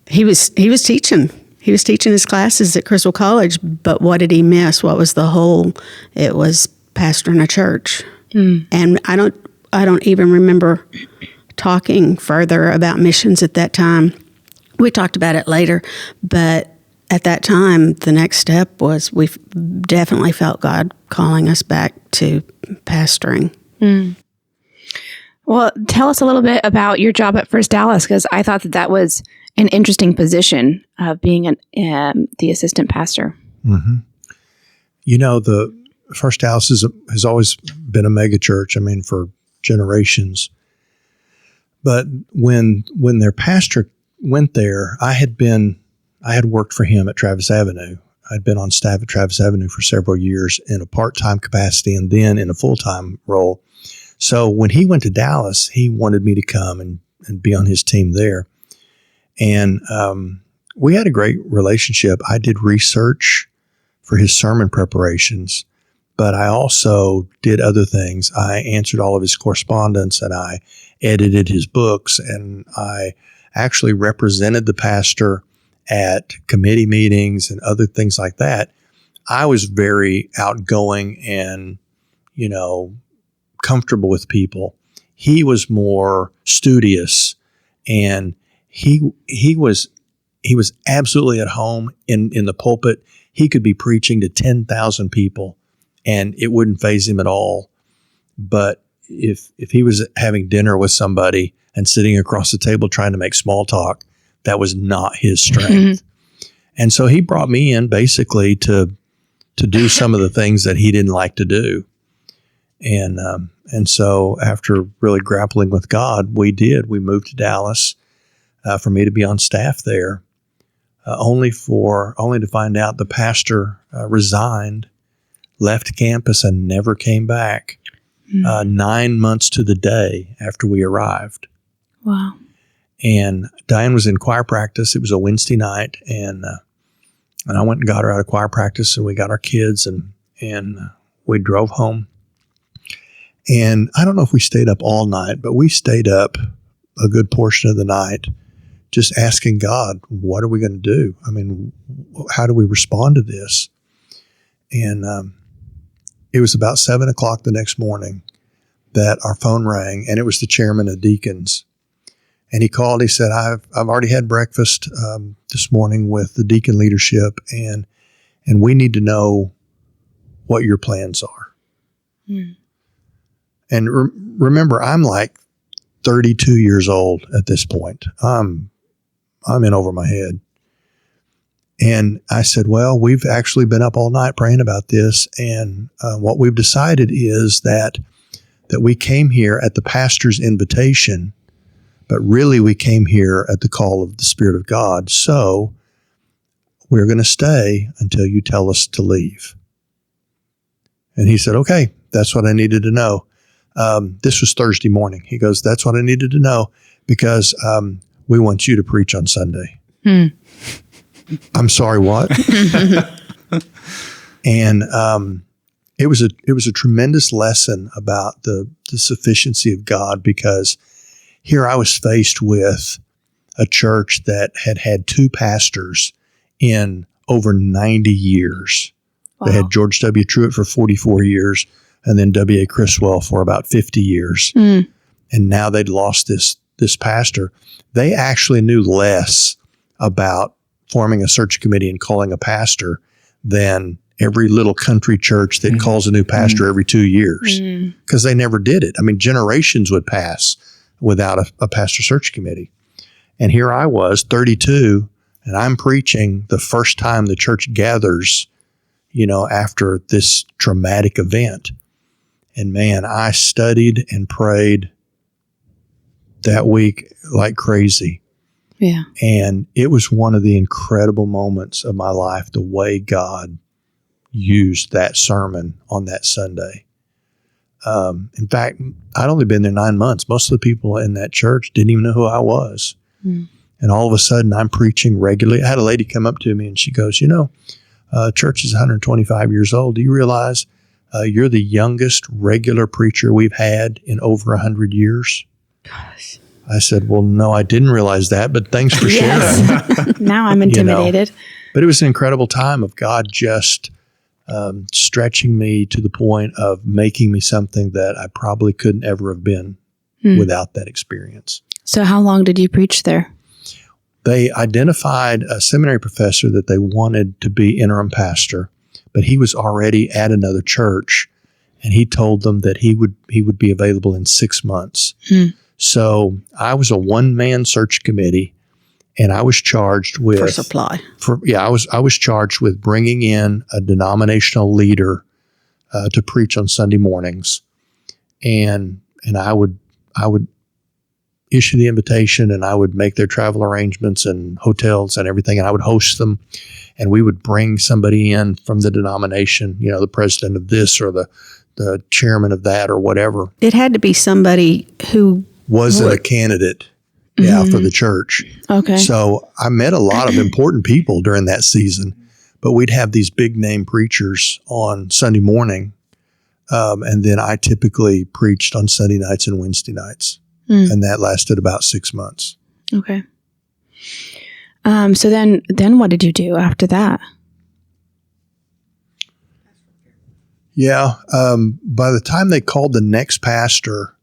S4: he was teaching. He was teaching his classes at Criswell College, but what did he miss? What was the whole? It was pastoring a church. And I don't even remember talking further about missions at that time. We talked about it later, but at that time, the next step was we definitely felt God calling us back to pastoring.
S1: Well, tell us a little bit about your job at First Dallas, because I thought that was an interesting position of being the assistant pastor.
S3: You know, the First Dallas has always been a mega church, I mean, for generations. But when their pastor went there, I had worked for him at Travis Avenue. I'd been on staff at Travis Avenue for several years in a part-time capacity and then in a full-time role. So when he went to Dallas, he wanted me to come and be on his team there. And we had a great relationship. I did research for his sermon preparations, but I also did other things. I answered all of his correspondence, and I edited his books, and I actually represented the pastor at committee meetings and other things like that. I was very outgoing and, comfortable with people. He was more studious, and he was absolutely at home in the pulpit. He could be preaching to 10,000 people and it wouldn't faze him at all. But if he was having dinner with somebody and sitting across the table trying to make small talk, that was not his strength. And so he brought me in basically to do some of the things that he didn't like to do. And so after really grappling with God, we moved to Dallas for me to be on staff there, only to find out the pastor resigned, left campus, and never came back 9 months to the day after we arrived.
S1: Wow.
S3: And Diane was in choir practice. It was a Wednesday night, and I went and got her out of choir practice, and we got our kids, and we drove home. And I don't know if we stayed up all night, but we stayed up a good portion of the night just asking God, what are we going to do? I mean, how do we respond to this? And it was about 7 o'clock the next morning that our phone rang, and it was the chairman of deacons. And he called. He said, I've already had breakfast this morning with the deacon leadership, and we need to know what your plans are. And remember, I'm like 32 years old at this point. I'm in over my head. And I said, well, we've actually been up all night praying about this, and what we've decided is that we came here at the pastor's invitation, but really we came here at the call of the Spirit of God. So we're going to stay until you tell us to leave. And he said, okay, that's what I needed to know. This was Thursday morning. He goes, that's what I needed to know, because we want you to preach on Sunday. I'm sorry, what? And it was a tremendous lesson about the sufficiency of God, because here I was faced with a church that had had two pastors in over 90 years.
S1: Wow.
S3: They had George W. Truett for 44 years and then W.A. Criswell for about 50 years. And now they'd lost this pastor. They actually knew less about forming a search committee and calling a pastor than every little country church that calls a new pastor every 2 years, because they never did it. I mean, generations would pass without a pastor search committee. And here I was, 32, and I'm preaching the first time the church gathers, after this traumatic event. And man, I studied and prayed that week like crazy.
S1: Yeah.
S3: And it was one of the incredible moments of my life, the way God used that sermon on that Sunday. In fact, I'd only been there 9 months. Most of the people in that church didn't even know who I was. And all of a sudden, I'm preaching regularly. I had a lady come up to me and she goes, church is 125 years old. Do you realize you're the youngest regular preacher we've had in over 100 years?
S1: Gosh.
S3: I said, well, no, I didn't realize that, but thanks for sharing.
S1: Now I'm intimidated.
S3: But it was an incredible time of God just stretching me to the point of making me something that I probably couldn't ever have been without that experience.
S1: So how long did you preach there?
S3: They identified a seminary professor that they wanted to be interim pastor, but he was already at another church, and he told them that he would be available in 6 months. So I was a one-man search committee, and I was charged with
S4: For supply.
S3: I was charged with bringing in a denominational leader to preach on Sunday mornings, and I would issue the invitation, and I would make their travel arrangements and hotels and everything, and I would host them, and we would bring somebody in from the denomination, the president of this or the chairman of that or whatever.
S4: It had to be somebody who
S3: wasn't a candidate for the church.
S1: Okay.
S3: So I met a lot of important people during that season, but we'd have these big name preachers on Sunday morning, and then I typically preached on Sunday nights and Wednesday nights. And that lasted about 6 months.
S1: Okay. So then what did you do after that?
S3: Yeah. By the time they called the next pastor,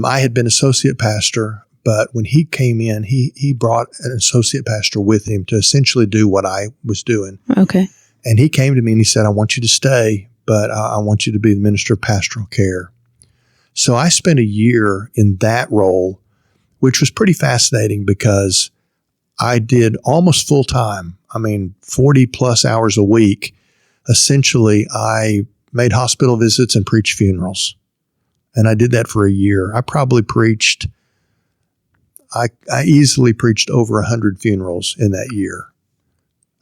S3: I had been associate pastor, but when he came in, he brought an associate pastor with him to essentially do what I was doing.
S1: Okay.
S3: And he came to me and he said, I want you to stay, but I want you to be the minister of pastoral care. So I spent a year in that role, which was pretty fascinating because I did almost full time. 40 plus hours a week. Essentially, I made hospital visits and preached funerals. And I did that for a year. I probably preached, I easily preached over 100 funerals in that year.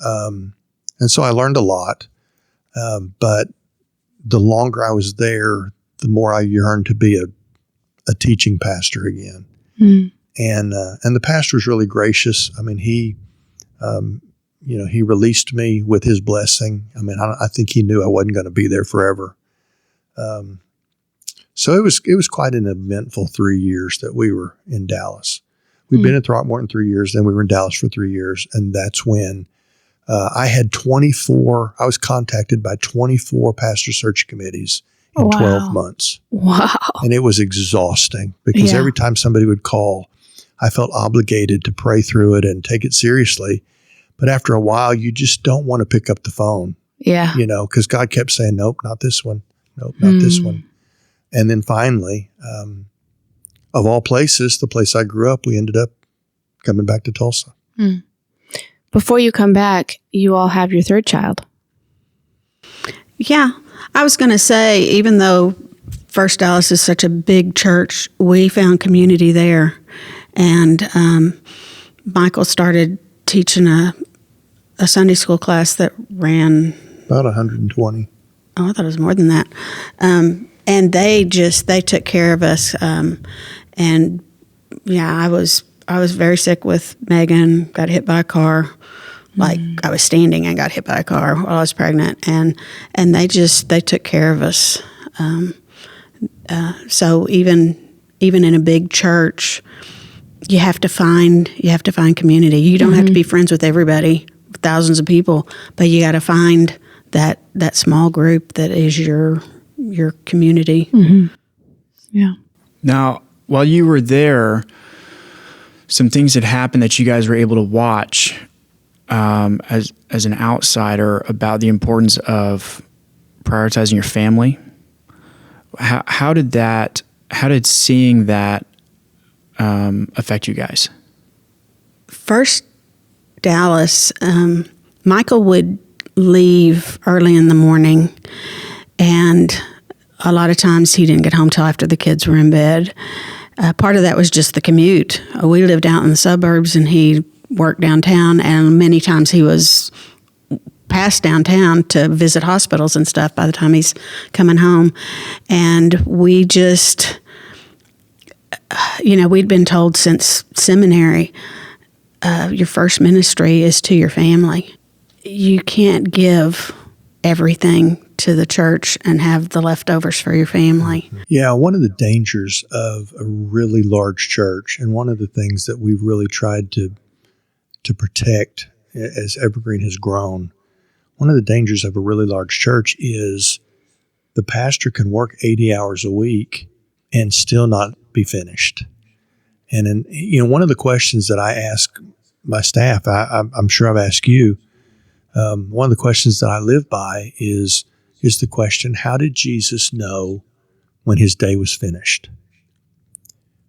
S3: And so I learned a lot. But the longer I was there, the more I yearned to be a teaching pastor again. And the pastor was really gracious. He released me with his blessing. I think he knew I wasn't going to be there forever. So it was quite an eventful 3 years that we were in Dallas. We'd been in Throckmorton 3 years, then we were in Dallas for 3 years. And that's when I was contacted by 24 pastor search committees in 12 months.
S1: Wow.
S3: And it was exhausting because every time somebody would call, I felt obligated to pray through it and take it seriously. But after a while, you just don't want to pick up the phone.
S1: Yeah.
S3: Because God kept saying, nope, not this one. Nope, not this one. And then finally, of all places, the place I grew up, we ended up coming back to Tulsa.
S1: Before you come back, you all have your third child.
S4: Yeah. I was going to say, even though First Dallas is such a big church, we found community there. And Michael started teaching a Sunday school class that ran...
S3: About 120.
S4: Oh, I thought it was more than that. And they took care of us. And yeah, I was very sick with Megan, got hit by a car. Like I was standing and got hit by a car while I was pregnant, and they took care of us. So even in a big church, you have to find community. You don't have to be friends with everybody, thousands of people, but you got to find that small group that is your community.
S1: Yeah.
S2: Now, while you were there, some things had happened that you guys were able to watch as an outsider about the importance of prioritizing your family. How did seeing that affect you guys?
S4: First, Dallas, Michael would leave early in the morning, and a lot of times he didn't get home till after the kids were in bed. Part of that was just the commute. We lived out in the suburbs, and he worked downtown, and many times he was past downtown to visit hospitals and stuff by the time he's coming home. And we just, we'd been told since seminary, your first ministry is to your family. You can't give everything to the church and have the leftovers for your family.
S3: Yeah, one of the dangers of a really large church, and one of the things that we've really tried to protect as Evergreen has grown, one of the dangers of a really large church is the pastor can work 80 hours a week and still not be finished. And one of the questions that I ask my staff, I'm sure I've asked you, one of the questions that I live by is the question, how did Jesus know when his day was finished?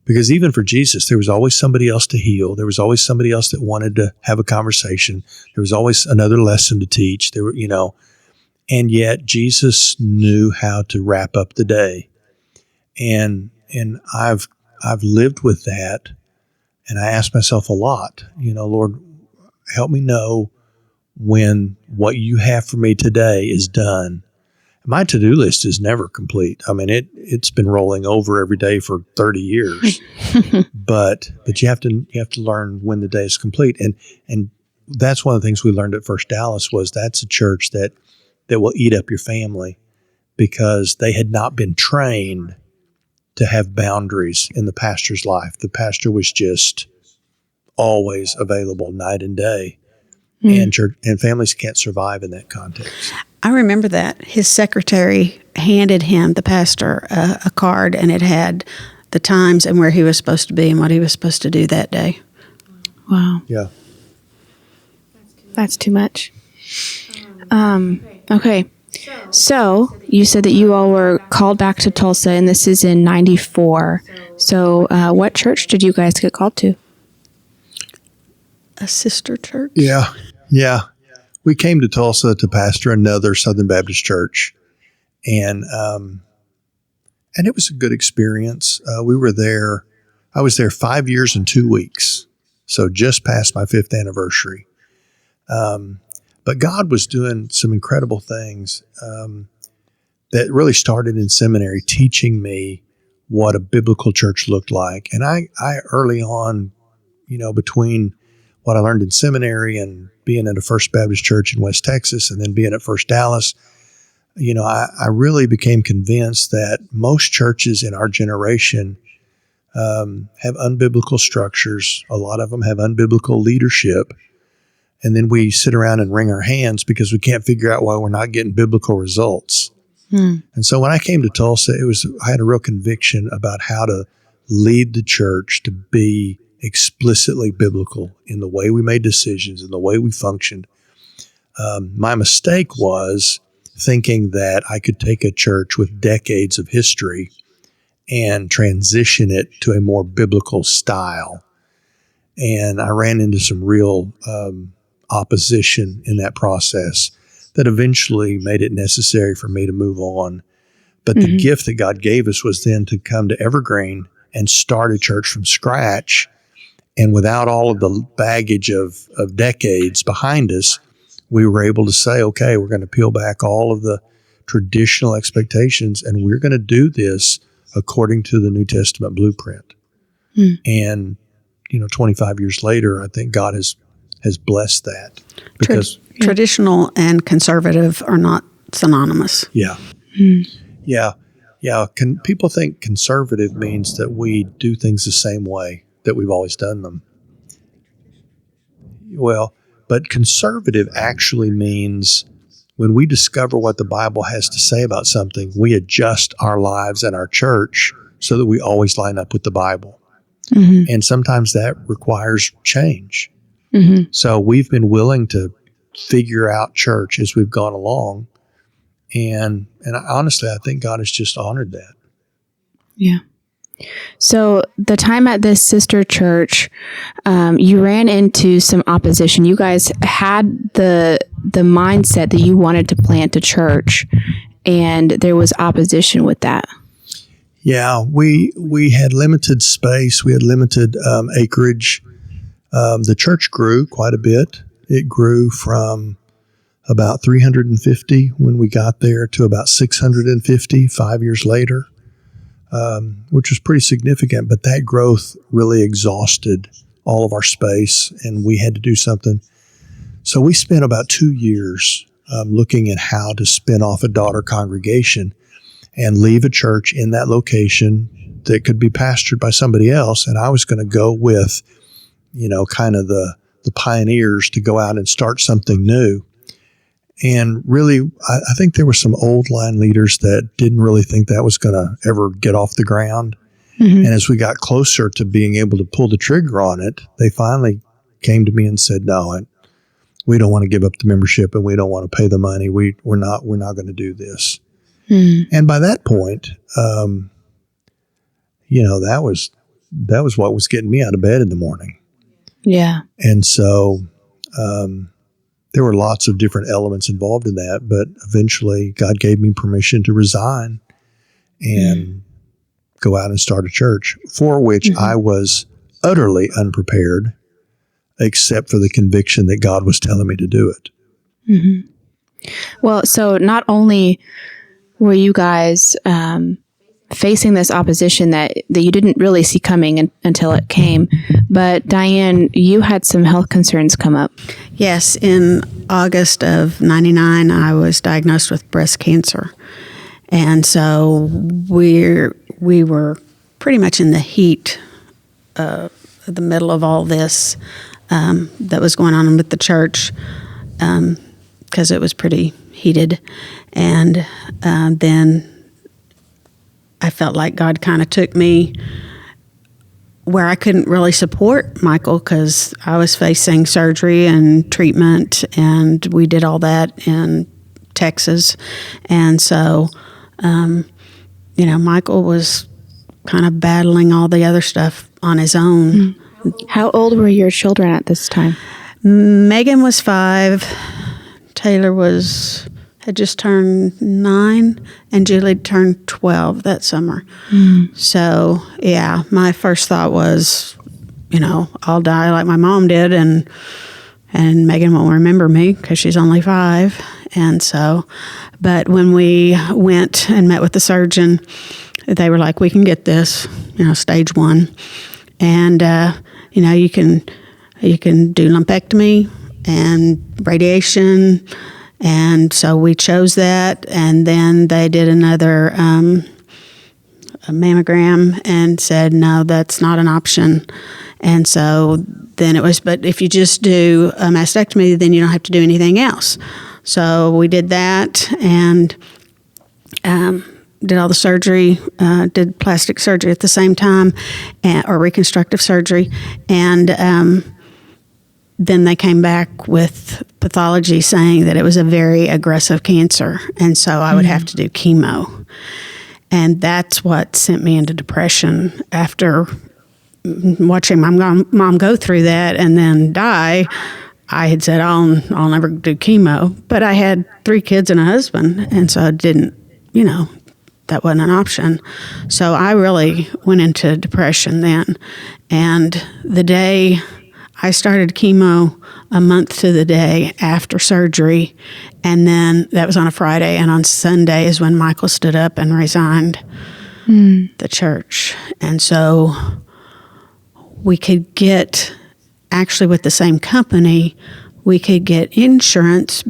S3: Because even for Jesus, there was always somebody else to heal. There was always somebody else that wanted to have a conversation. There was always another lesson to teach. And yet Jesus knew how to wrap up the day. And I've lived with that, and I ask myself a lot, Lord, help me know when what you have for me today is done. My to-do list is never complete. I mean, it's been rolling over every day for 30 years. but you have to learn when the day is complete. And that's one of the things we learned at First Dallas was that's a church that will eat up your family because they had not been trained to have boundaries in the pastor's life. The pastor was just always available night and day. And church and families can't survive in that context.
S4: I remember that. His secretary handed him, the pastor, a card, and it had the times and where he was supposed to be and what he was supposed to do that day.
S1: Wow.
S3: Yeah.
S1: That's too much. Okay. So you said that you all were called back to Tulsa, and this is in 94. So what church did you guys get called to?
S4: A sister church?
S3: Yeah. We came to Tulsa to pastor another Southern Baptist church, and it was a good experience. We were there. I was there 5 years and 2 weeks, so just past my 5th anniversary. But God was doing some incredible things that really started in seminary, teaching me what a biblical church looked like. And I early on, between what I learned in seminary and being at a First Baptist church in West Texas and then being at First Dallas, I really became convinced that most churches in our generation have unbiblical structures. A lot of them have unbiblical leadership. And then we sit around and wring our hands because we can't figure out why we're not getting biblical results. And so when I came to Tulsa, I had a real conviction about how to lead the church to be explicitly biblical in the way we made decisions and the way we functioned. My mistake was thinking that I could take a church with decades of history and transition it to a more biblical style. And I ran into some real opposition in that process that eventually made it necessary for me to move on. But the gift that God gave us was then to come to Evergreen and start a church from scratch. And without all of the baggage of decades behind us, we were able to say, okay, we're going to peel back all of the traditional expectations, and we're going to do this according to the New Testament blueprint. And, 25 years later, I think God has blessed that. Because
S4: traditional and conservative are not synonymous.
S3: Yeah. People think conservative means that we do things the same way that we've always done them. Well, but conservative actually means when we discover what the Bible has to say about something, we adjust our lives and our church so that we always line up with the Bible. Mm-hmm. And sometimes that requires change. Mm-hmm. So we've been willing to figure out church as we've gone along. And honestly, I think God has just honored that.
S1: Yeah. So the time at this sister church, you ran into some opposition. You guys had the mindset that you wanted to plant a church, and there was opposition with that.
S3: Yeah, we had limited space. We had limited acreage. The church grew quite a bit. It grew from about 350 when we got there to about 650 5 years later. Which was pretty significant, but that growth really exhausted all of our space, and we had to do something. So we spent about 2 years looking at how to spin off a daughter congregation and leave a church in that location that could be pastored by somebody else. And I was going to go with, kind of the pioneers to go out and start something new. And really, I think there were some old line leaders that didn't really think that was going to ever get off the ground. Mm-hmm. And as we got closer to being able to pull the trigger on it, they finally came to me and said, "No, we don't want to give up the membership, and we don't want to pay the money. We're not going to do this." Mm-hmm. And by that point, that was what was getting me out of bed in the morning.
S1: Yeah.
S3: And so, there were lots of different elements involved in that, but eventually God gave me permission to resign and go out and start a church, for which I was utterly unprepared, except for the conviction that God was telling me to do it.
S1: Mm-hmm. Well, so not only were you guys facing this opposition that you didn't really see coming until it came, but Diane, you had some health concerns come up.
S4: Yes, in August of 99, I was diagnosed with breast cancer. And so we were pretty much in the heat of the middle of all this that was going on with the church, because it was pretty heated. And then I felt like God kind of took me where I couldn't really support Michael, because I was facing surgery and treatment, and we did all that in Texas. And so, Michael was kind of battling all the other stuff on his own.
S1: Mm-hmm. How old were your children at this time?
S4: Megan was 5. Taylor had just turned 9, and Julie turned 12 that summer. Mm. So, yeah, my first thought was, I'll die like my mom did, and Megan won't remember me because she's only 5. And so, but when we went and met with the surgeon, they were like, "We can get this, stage 1. And, you can do lumpectomy and radiation." And so we chose that, and then they did another a mammogram and said, "No, that's not an option." And so then it was, but if you just do a mastectomy, then you don't have to do anything else. So we did that and did all the surgery, did plastic surgery at the same time, or reconstructive surgery, and then they came back with pathology saying that it was a very aggressive cancer, and so I would have to do chemo. And that's what sent me into depression after watching my mom go through that and then die. I had said, I'll never do chemo, but I had 3 kids and a husband, and so I didn't, that wasn't an option. So I really went into depression then. And the day I started chemo, a month to the day after surgery, and then that was on a Friday, and on Sunday is when Michael stood up and resigned the church. And so we could get, actually with the same company, we could get insurance,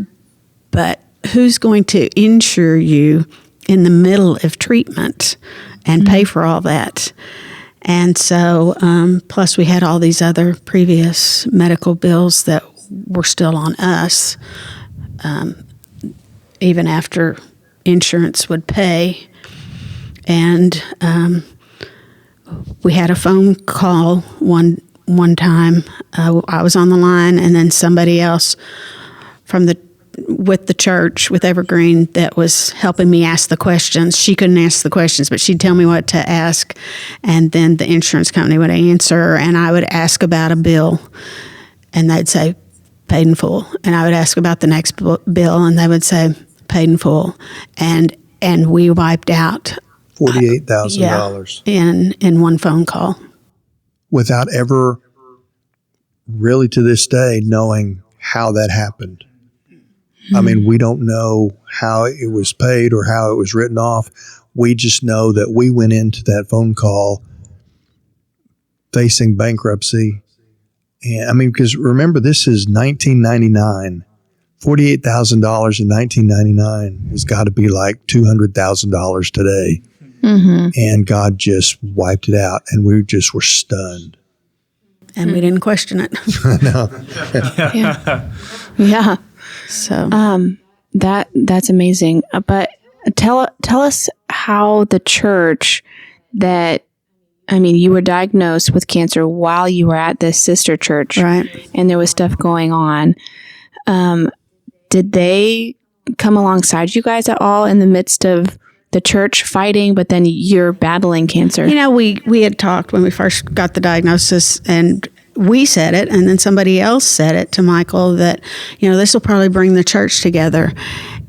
S4: but who's going to insure you in the middle of treatment and pay for all that? And so, plus we had all these other previous medical bills that were still on us. even after insurance would pay. And we had a phone call one time. I was on the line, and then somebody else with the church, with Evergreen, that was helping me ask the questions. She couldn't ask the questions, but she'd tell me what to ask, and then the insurance company would answer, and I would ask about a bill, and they'd say, paid in full. And I would ask about the next bill, and they would say, paid in full. And we wiped out
S3: $48,000
S4: in one phone call.
S3: without ever really to this day knowing how that happened. I mean, we don't know how it was paid or how it was written off. We just know that we went into that phone call facing bankruptcy. And I mean, because remember, this is 1999. $48,000 in 1999 has got to be like $200,000 today. Mm-hmm. And God just wiped it out, and we just were stunned.
S4: And we didn't question it.
S3: No.
S1: Yeah.
S4: So
S1: that's amazing. But tell us how the church you were diagnosed with cancer while you were at this sister church,
S4: right?
S1: And there was stuff going on. Did they come alongside you guys at all in the midst of the church fighting, but then you're battling cancer?
S4: You know, we had talked when we first got the diagnosis, and we said it, and then somebody else said it to Michael that, this will probably bring the church together.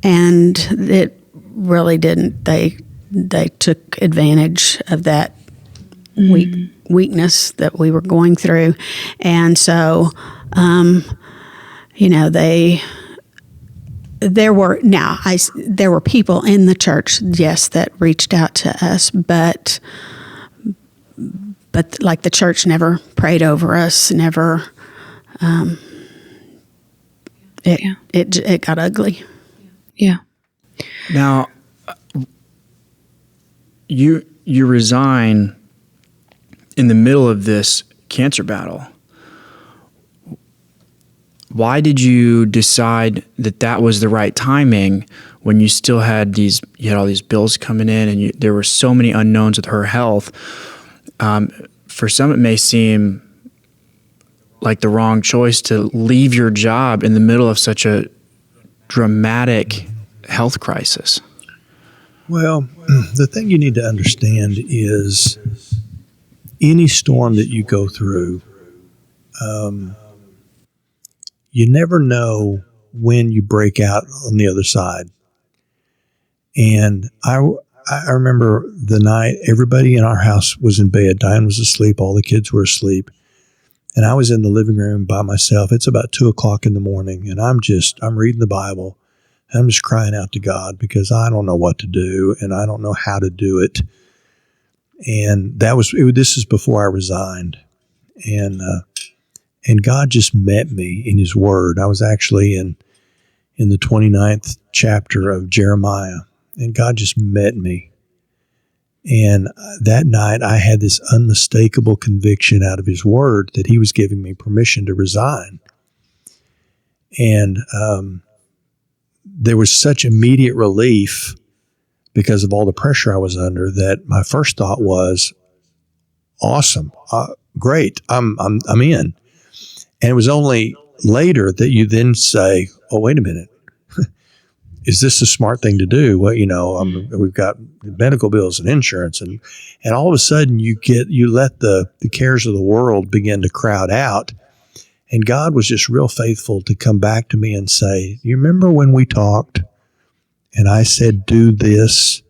S4: And it really didn't. They took advantage of that weakness that we were going through. And so, there were people in the church, yes, that reached out to us, but like the church never prayed over us, never. It got ugly.
S1: Yeah.
S2: Now, you resign in the middle of this cancer battle. Why did you decide that was the right timing when you still had all these bills coming in, and there were so many unknowns with her health? For some, it may seem like the wrong choice to leave your job in the middle of such a dramatic health crisis.
S3: Well, the thing you need to understand is any storm that you go through, you never know when you break out on the other side. And I remember the night everybody in our house was in bed. Diane was asleep. All the kids were asleep. And I was in the living room by myself. It's about 2:00 in the morning. And I'm reading the Bible. And I'm just crying out to God because I don't know what to do and I don't know how to do it. And this is before I resigned. And God just met me in His Word. I was actually in the 29th chapter of Jeremiah, and God just met me. And that night I had this unmistakable conviction out of His Word that He was giving me permission to resign. And there was such immediate relief because of all the pressure I was under that my first thought was, awesome, great, I'm in. And it was only later that you then say, oh, wait a minute. Is this a smart thing to do? Well, we've got medical bills and insurance. And all of a sudden you let the cares of the world begin to crowd out. And God was just real faithful to come back to me and say, you remember when we talked and I said, do this?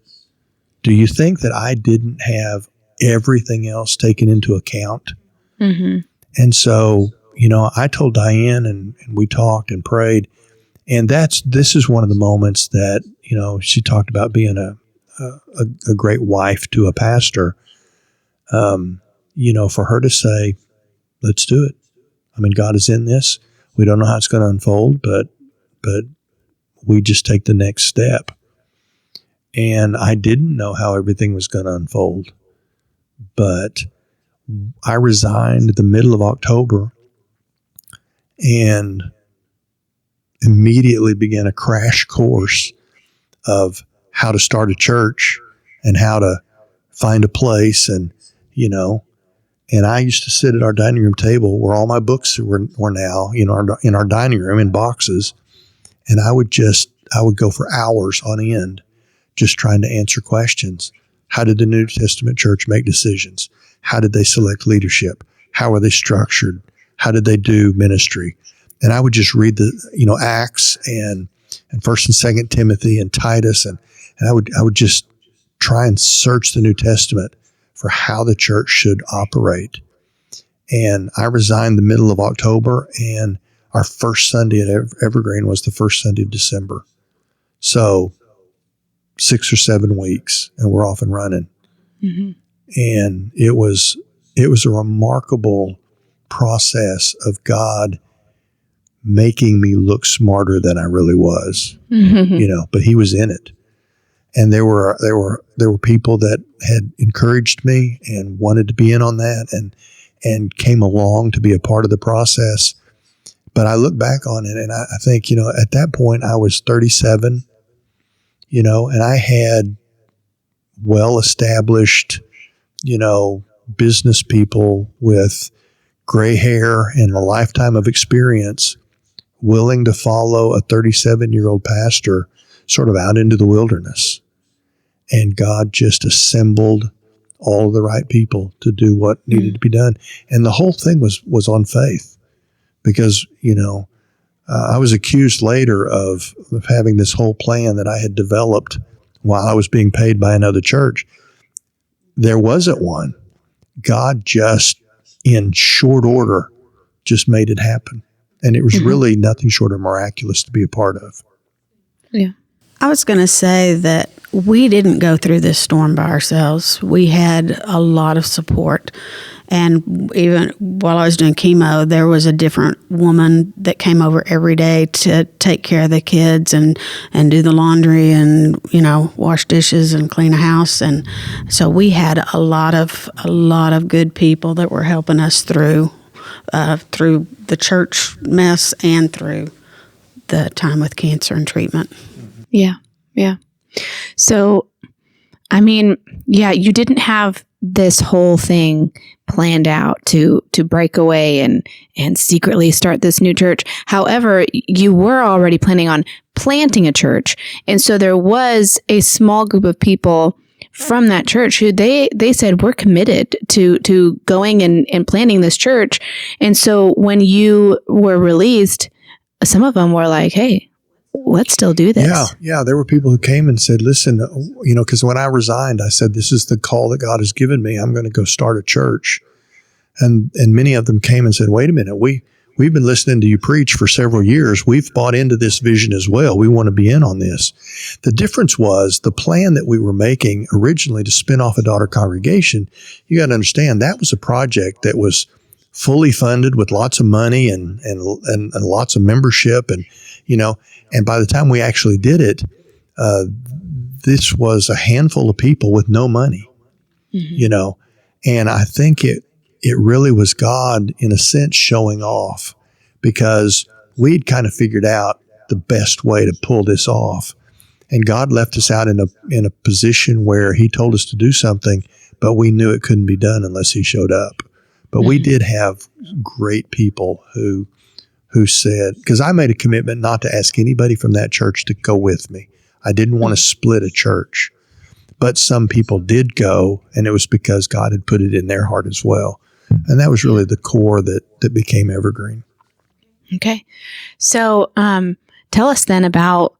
S3: Do you think that I didn't have everything else taken into account? Mm-hmm. And so, I told Diane and we talked and prayed. And this is one of the moments that, she talked about being a great wife to a pastor. For her to say, let's do it. I mean, God is in this. We don't know how it's going to unfold, but we just take the next step. And I didn't know how everything was going to unfold, but I resigned the middle of October and immediately began a crash course of how to start a church and how to find a place. And, and I used to sit at our dining room table where all my books were now, in our dining room in boxes. And I would go for hours on end just trying to answer questions. How did the New Testament church make decisions? How did they select leadership? How were they structured? How did they do ministry? And I would just read the, Acts and 1st and 2nd Timothy and Titus. And I would just try and search the New Testament for how the church should operate. And I resigned the middle of October, and our first Sunday at Evergreen was the first Sunday of December. So 6 or 7 weeks, and we're off and running. Mm-hmm. And it was a remarkable process of God making me look smarter than I really was, but he was in it. And there were people that had encouraged me and wanted to be in on that and came along to be a part of the process. But I look back on it and I think, at that point I was 37, and I had well-established, business people with gray hair and a lifetime of experience willing to follow a 37-year-old pastor sort of out into the wilderness. And God just assembled all of the right people to do what needed to be done. And the whole thing was on faith because, I was accused later of having this whole plan that I had developed while I was being paid by another church. There wasn't one. God just, in short order, just made it happen. And it was really nothing short of miraculous to be a part of.
S1: Yeah.
S4: I was going to say that we didn't go through this storm by ourselves. We had a lot of support. And even while I was doing chemo, there was a different woman that came over every day to take care of the kids and do the laundry and, wash dishes and clean a house. And so we had a lot of good people that were helping us through the church mess and through the time with cancer and treatment.
S1: Yeah. Yeah. So, you didn't have this whole thing planned out to break away and secretly start this new church. However, you were already planning on planting a church. And so there was a small group of people from that church who they said, we're committed to going and planting this church. And so when you were released, some of them were like, hey, let's still do this.
S3: Yeah. There were people who came and said, listen, because when I resigned, I said, this is the call that God has given me. I'm going to go start a church. And many of them came and said, wait a minute, we've been listening to you preach for several years. We've bought into this vision as well. We want to be in on this. The difference was the plan that we were making originally to spin off a daughter congregation. You got to understand that was a project that was fully funded with lots of money and lots of membership and by the time we actually did it, this was a handful of people with no money, and I think it really was God, in a sense, showing off because we'd kind of figured out the best way to pull this off. And God left us out in a position where he told us to do something, but we knew it couldn't be done unless he showed up. But we did have great people who said, because I made a commitment not to ask anybody from that church to go with me. I didn't want to split a church, but some people did go, and it was because God had put it in their heart as well. And that was really the core that became Evergreen. Okay.
S1: So tell us then about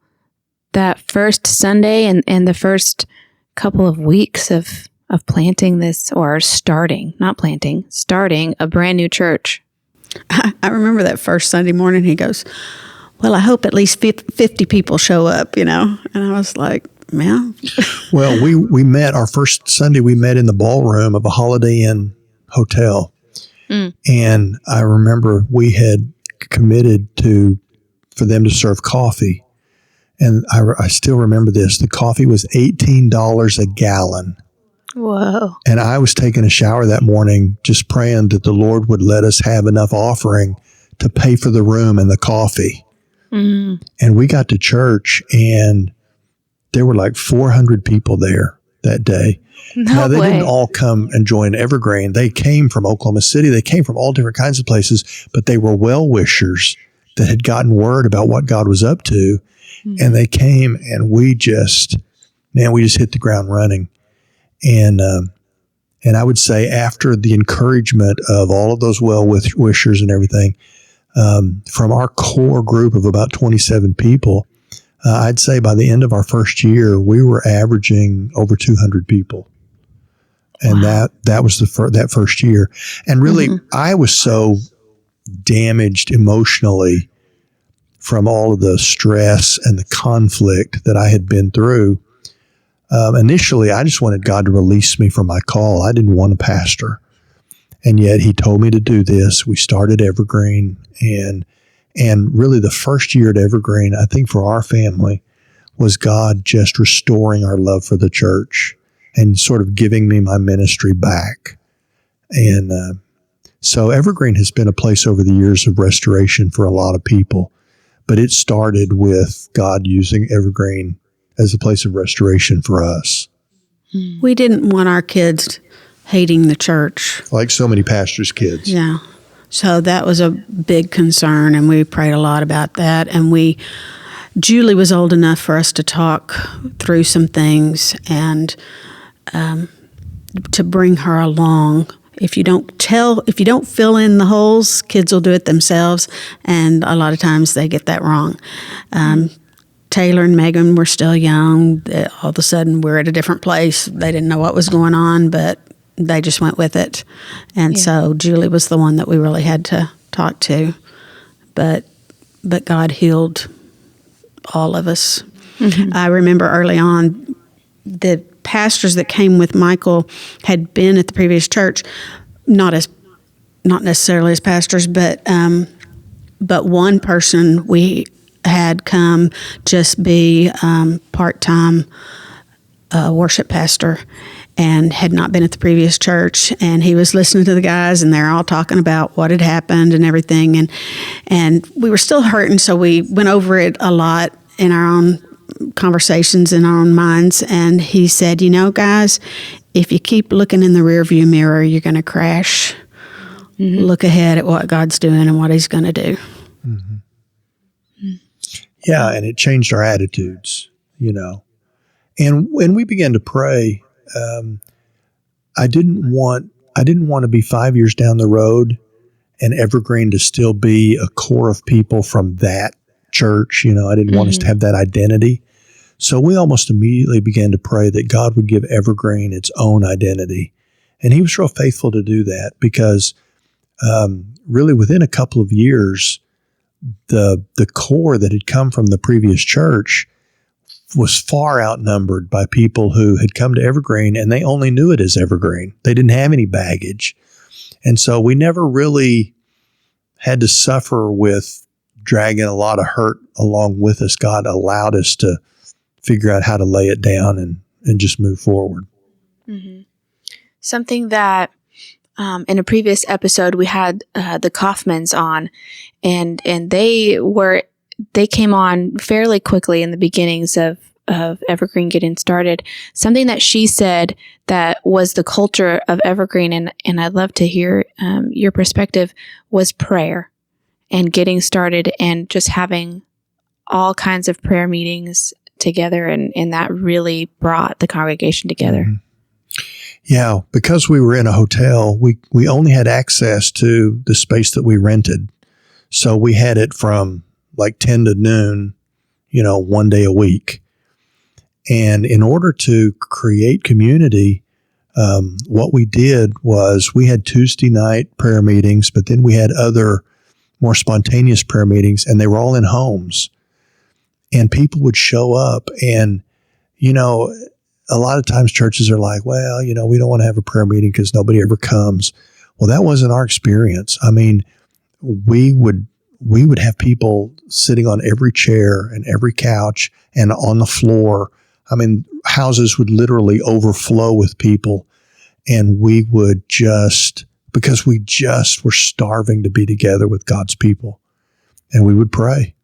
S1: that first Sunday and the first couple of weeks of planting this, or starting a brand new church.
S4: I remember that first Sunday morning, he goes, well, I hope at least 50 people show up, And I was like, yeah.
S3: Well, we met our first Sunday, we met in the ballroom of a Holiday Inn hotel. And I remember we had committed for them to serve coffee. And I still remember this. The coffee was $18 a gallon.
S1: Whoa.
S3: And I was taking a shower that morning, just praying that the Lord would let us have enough offering to pay for the room and the coffee. And we got to church, and there were like 400 people there that day. Now, they didn't all come and join Evergreen. They came from Oklahoma City. They came from all different kinds of places, but they were well-wishers that had gotten word about what God was up to. And they came, and we just hit the ground running. And I would say after the encouragement of all of those well-wishers and everything, from our core group of about 27 people, I'd say by the end of our first year, we were averaging over 200 people. And that was that first year. And really, I was so damaged emotionally from all of the stress and the conflict that I had been through. Initially, I just wanted God to release me from my call. I didn't want a pastor. And yet he told me to do this. We started Evergreen. And really the first year at Evergreen, I think for our family, was God just restoring our love for the church and sort of giving me my ministry back. And so Evergreen has been a place over the years of restoration for a lot of people. But it started with God using Evergreen as a place of restoration for us.
S4: We didn't want our kids hating the church.
S3: Like so many pastors' kids.
S4: Yeah. So that was a big concern, and we prayed a lot about that. And Julie was old enough for us to talk through some things and to bring her along. If you don't fill in the holes, kids will do it themselves, and a lot of times they get that wrong. Taylor and Megan were still young. All of a sudden, we're at a different place. They didn't know what was going on, but they just went with it. And so Julie was the one that we really had to talk to. But God healed all of us. Mm-hmm. I remember early on, the pastors that came with Michael had been at the previous church, not necessarily as pastors, but one person we had come just be part-time worship pastor and had not been at the previous church. And he was listening to the guys, and they're all talking about what had happened and everything. And we were still hurting, so we went over it a lot in our own conversations in our own minds. And he said, guys, if you keep looking in the rearview mirror, you're going to crash. Mm-hmm. Look ahead at what God's doing and what he's going to do.
S3: Mm-hmm. Yeah, and it changed our attitudes, And when we began to pray, I didn't want to be 5 years down the road and Evergreen to still be a core of people from that church. I didn't want us to have that identity. So we almost immediately began to pray that God would give Evergreen its own identity. And he was real faithful to do that because really within a couple of years, the core that had come from the previous church was far outnumbered by people who had come to Evergreen, and they only knew it as Evergreen. They didn't have any baggage. And so we never really had to suffer with dragging a lot of hurt along with us. God allowed us to figure out how to lay it down and just move forward.
S1: Mm-hmm. Something that in a previous episode we had the Kaufmans on, and they came on fairly quickly in the beginnings of Evergreen getting started. Something that she said that was the culture of Evergreen, and I'd love to hear your perspective, was prayer and getting started and just having all kinds of prayer meetings together, and that really brought the congregation together.
S3: Mm-hmm. Yeah, because we were in a hotel, we only had access to the space that we rented. So we had it from like 10 to noon, one day a week. And in order to create community, what we did was we had Tuesday night prayer meetings, but then we had other more spontaneous prayer meetings, and they were all in homes. And people would show up, and, a lot of times churches are like, well, we don't want to have a prayer meeting because nobody ever comes. Well, that wasn't our experience. I mean, we would have people sitting on every chair and every couch and on the floor. I mean, houses would literally overflow with people, and we would because we just were starving to be together with God's people, and we would pray.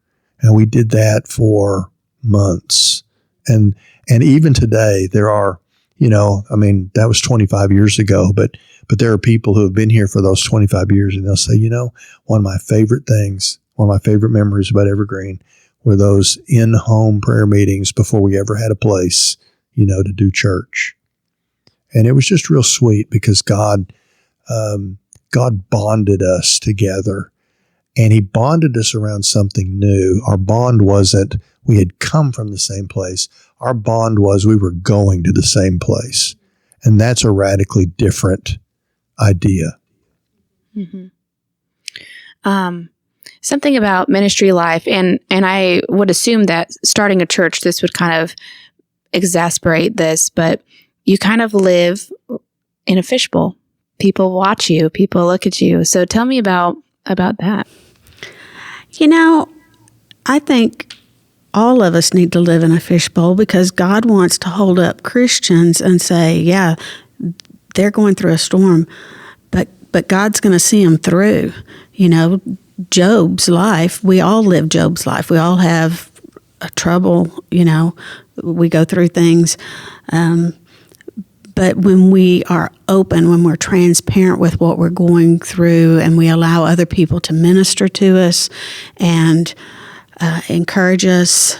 S3: And we did that for months And even today, there are, that was 25 years ago, but there are people who have been here for those 25 years, and they'll say, one of my favorite memories about Evergreen were those in-home prayer meetings before we ever had a place, to do church. And it was just real sweet because God bonded us together, and he bonded us around something new. Our bond wasn't we had come from the same place. Our bond was we were going to the same place. And that's a radically different idea.
S1: Mm-hmm. Something about ministry life, and I would assume that starting a church, this would kind of exasperate this, but you kind of live in a fishbowl. People watch you, people look at you. So tell me about that.
S4: I think all of us need to live in a fishbowl because God wants to hold up Christians and say, yeah, they're going through a storm, but God's going to see them through. Job's life, we all live Job's life. We all have trouble, we go through things. But when we are open, when we're transparent with what we're going through, and we allow other people to minister to us and encourage us,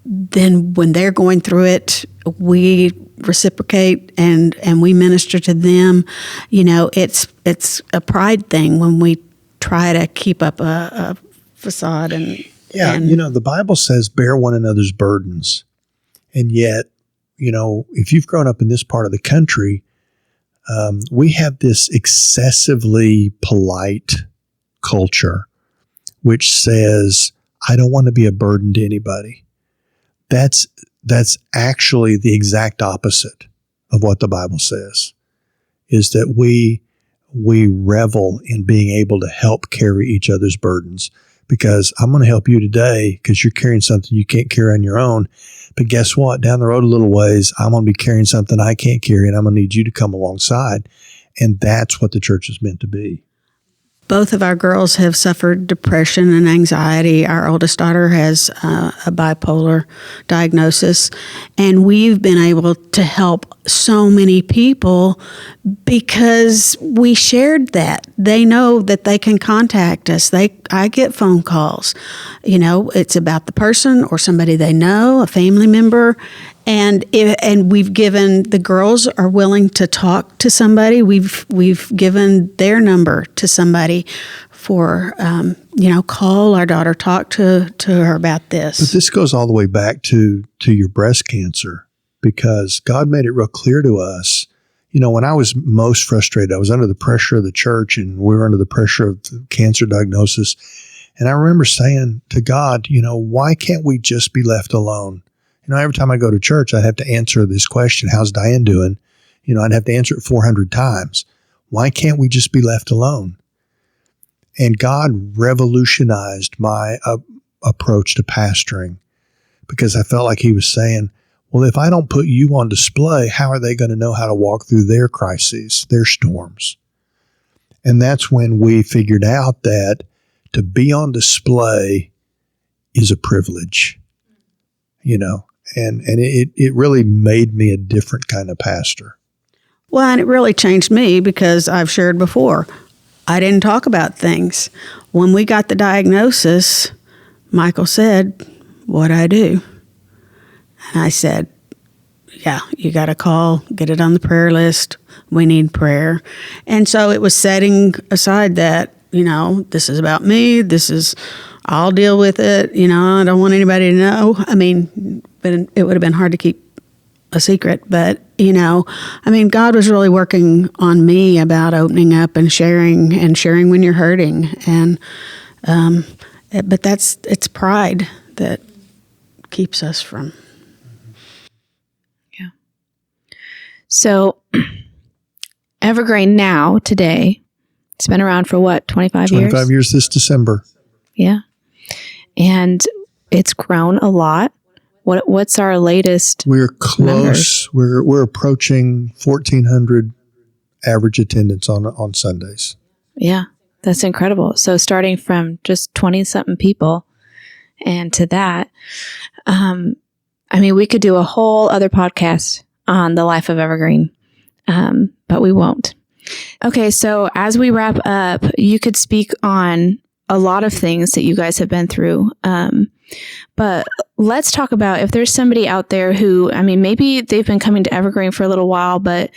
S4: then when they're going through it, we reciprocate and we minister to them. It's a pride thing when we try to keep up a facade.
S3: The Bible says bear one another's burdens. And yet, if you've grown up in this part of the country, we have this excessively polite culture, which says, I don't want to be a burden to anybody. That's actually the exact opposite of what the Bible says, is that we revel in being able to help carry each other's burdens, because I'm going to help you today because you're carrying something you can't carry on your own. But guess what? Down the road a little ways, I'm going to be carrying something I can't carry, and I'm going to need you to come alongside. And that's what the church is meant to be.
S4: Both of our girls have suffered depression and anxiety. Our oldest daughter has a bipolar diagnosis, and we've been able to help so many people because we shared that. They know that they can contact us. I get phone calls. It's about the person or somebody they know, a family member. And we've given, the girls are willing to talk to somebody. We've given their number to somebody for, call our daughter, talk to her about this.
S3: But this goes all the way back to your breast cancer, because God made it real clear to us. When I was most frustrated, I was under the pressure of the church, and we were under the pressure of the cancer diagnosis. And I remember saying to God, why can't we just be left alone? Every time I go to church, I'd have to answer this question, how's Diane doing? I'd have to answer it 400 times. Why can't we just be left alone? And God revolutionized my approach to pastoring, because I felt like he was saying, well, if I don't put you on display, how are they going to know how to walk through their crises, their storms? And that's when we figured out that to be on display is a privilege, And it really made me a different kind of pastor.
S4: Well, and it really changed me because I've shared before, I didn't talk about things. When we got the diagnosis, Michael said, what'd I do? And I said, yeah, you got to call, get it on the prayer list. We need prayer. And so it was setting aside that, this is about me. I'll deal with it. I don't want anybody to know. But it would have been hard to keep a secret. But, God was really working on me about opening up and sharing when you're hurting. And, but it's pride that keeps us from.
S1: Yeah. So Evergreen now, today, it's been around for what, 25 years?
S3: 25 years this December.
S1: Yeah. And it's grown a lot. What's our latest?
S3: We're close. We're approaching 1,400 average attendance on Sundays.
S1: Yeah, that's incredible. So starting from just 20-something people and to that, I mean, we could do a whole other podcast on the life of Evergreen, but we won't. Okay, so as we wrap up, you could speak on a lot of things that you guys have been through. But let's talk about if there's somebody out there who, I mean, maybe they've been coming to Evergreen for a little while, but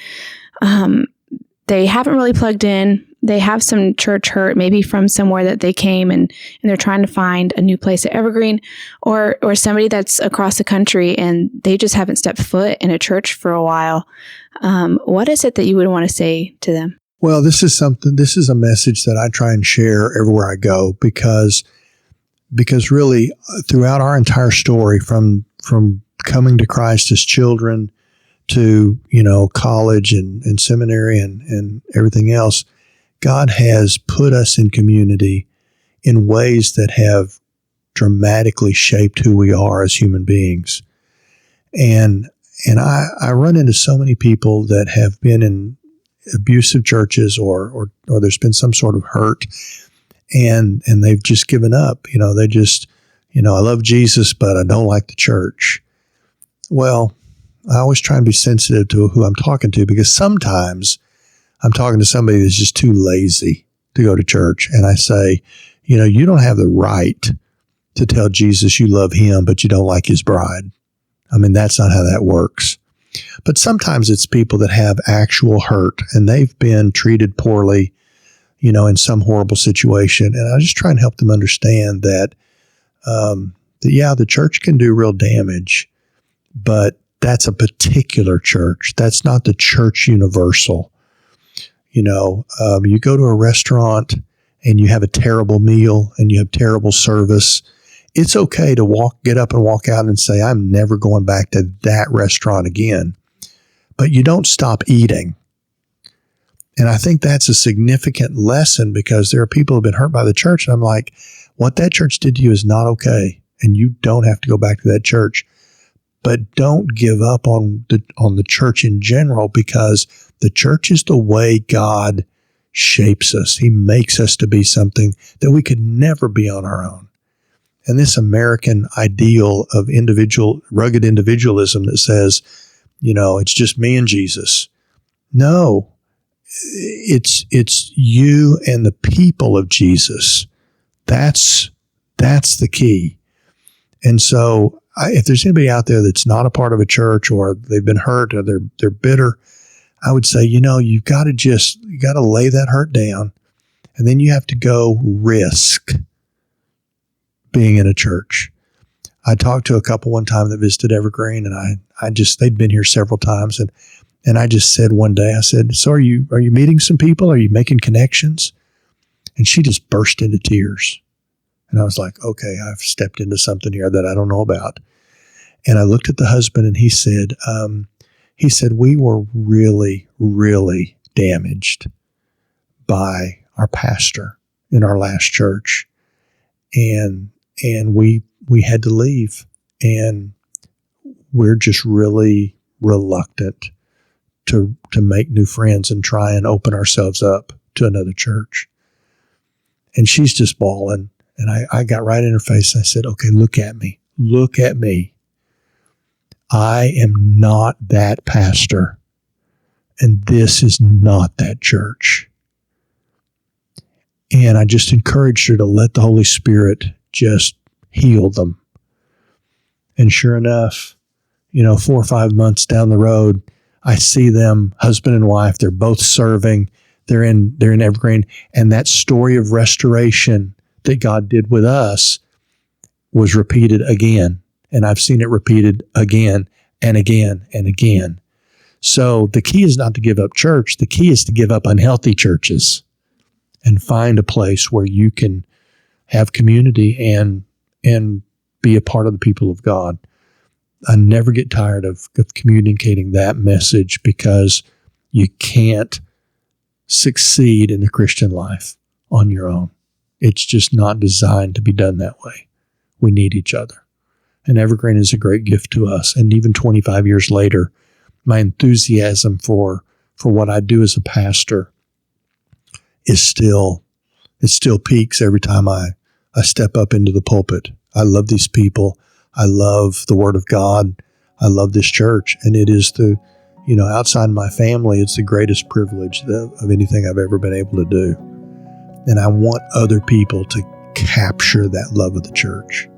S1: they haven't really plugged in. They have some church hurt, maybe from somewhere that they came and they're trying to find a new place at Evergreen, or somebody that's across the country and they just haven't stepped foot in a church for a while. What is it that you would want to say to them?
S3: Well, this is a message that I try and share everywhere I go because really throughout our entire story, from coming to Christ as children to, college and seminary and everything else, God has put us in community in ways that have dramatically shaped who we are as human beings. And I run into so many people that have been in abusive churches or there's been some sort of hurt and they've just given up. They just, I love Jesus, but I don't like the church. Well, I always try and be sensitive to who I'm talking to, because sometimes I'm talking to somebody that's just too lazy to go to church. And I say, you don't have the right to tell Jesus you love him, but you don't like his bride. I mean, that's not how that works. But sometimes it's people that have actual hurt and they've been treated poorly, in some horrible situation. And I just try and help them understand that, the church can do real damage, but that's a particular church. That's not the church universal. You go to a restaurant and you have a terrible meal and you have terrible service. It's okay to get up and walk out and say, I'm never going back to that restaurant again. But you don't stop eating. And I think that's a significant lesson, because there are people who have been hurt by the church. And I'm like, what that church did to you is not okay. And you don't have to go back to that church. But don't give up on the church in general, because the church is the way God shapes us. He makes us to be something that we could never be on our own. And this American ideal of rugged individualism that says, it's just me and Jesus. No, it's you and the people of Jesus. That's the key. And so if there's anybody out there that's not a part of a church, or they've been hurt, or they're bitter, I would say, you've got to lay that hurt down, and then you have to go risk being in a church. I talked to a couple one time that visited Evergreen, and they'd been here several times, and I just said one day, I said, so are you meeting some people? Are you making connections? And she just burst into tears. And I was like, okay, I've stepped into something here that I don't know about. And I looked at the husband, and he said, we were really, really damaged by our pastor in our last church. And we had to leave, and we're just really reluctant to make new friends and try and open ourselves up to another church. And she's just bawling. And I got right in her face. I said, okay, look at me. Look at me. I am not that pastor. And this is not that church. And I just encouraged her to let the Holy Spirit just heal them. And sure enough, 4 or 5 months down the road, I see them, husband and wife, they're both serving. They're in Evergreen. And that story of restoration that God did with us was repeated again. And I've seen it repeated again and again and again. So the key is not to give up church. The key is to give up unhealthy churches and find a place where you can have community and be a part of the people of God. I never get tired of communicating that message, because you can't succeed in the Christian life on your own. It's just not designed to be done that way. We need each other. And Evergreen is a great gift to us. And even 25 years later, my enthusiasm for what I do as a pastor it still peaks every time I step up into the pulpit. I love these people. I love the Word of God. I love this church. And it is outside my family, it's the greatest privilege of anything I've ever been able to do. And I want other people to capture that love of the church.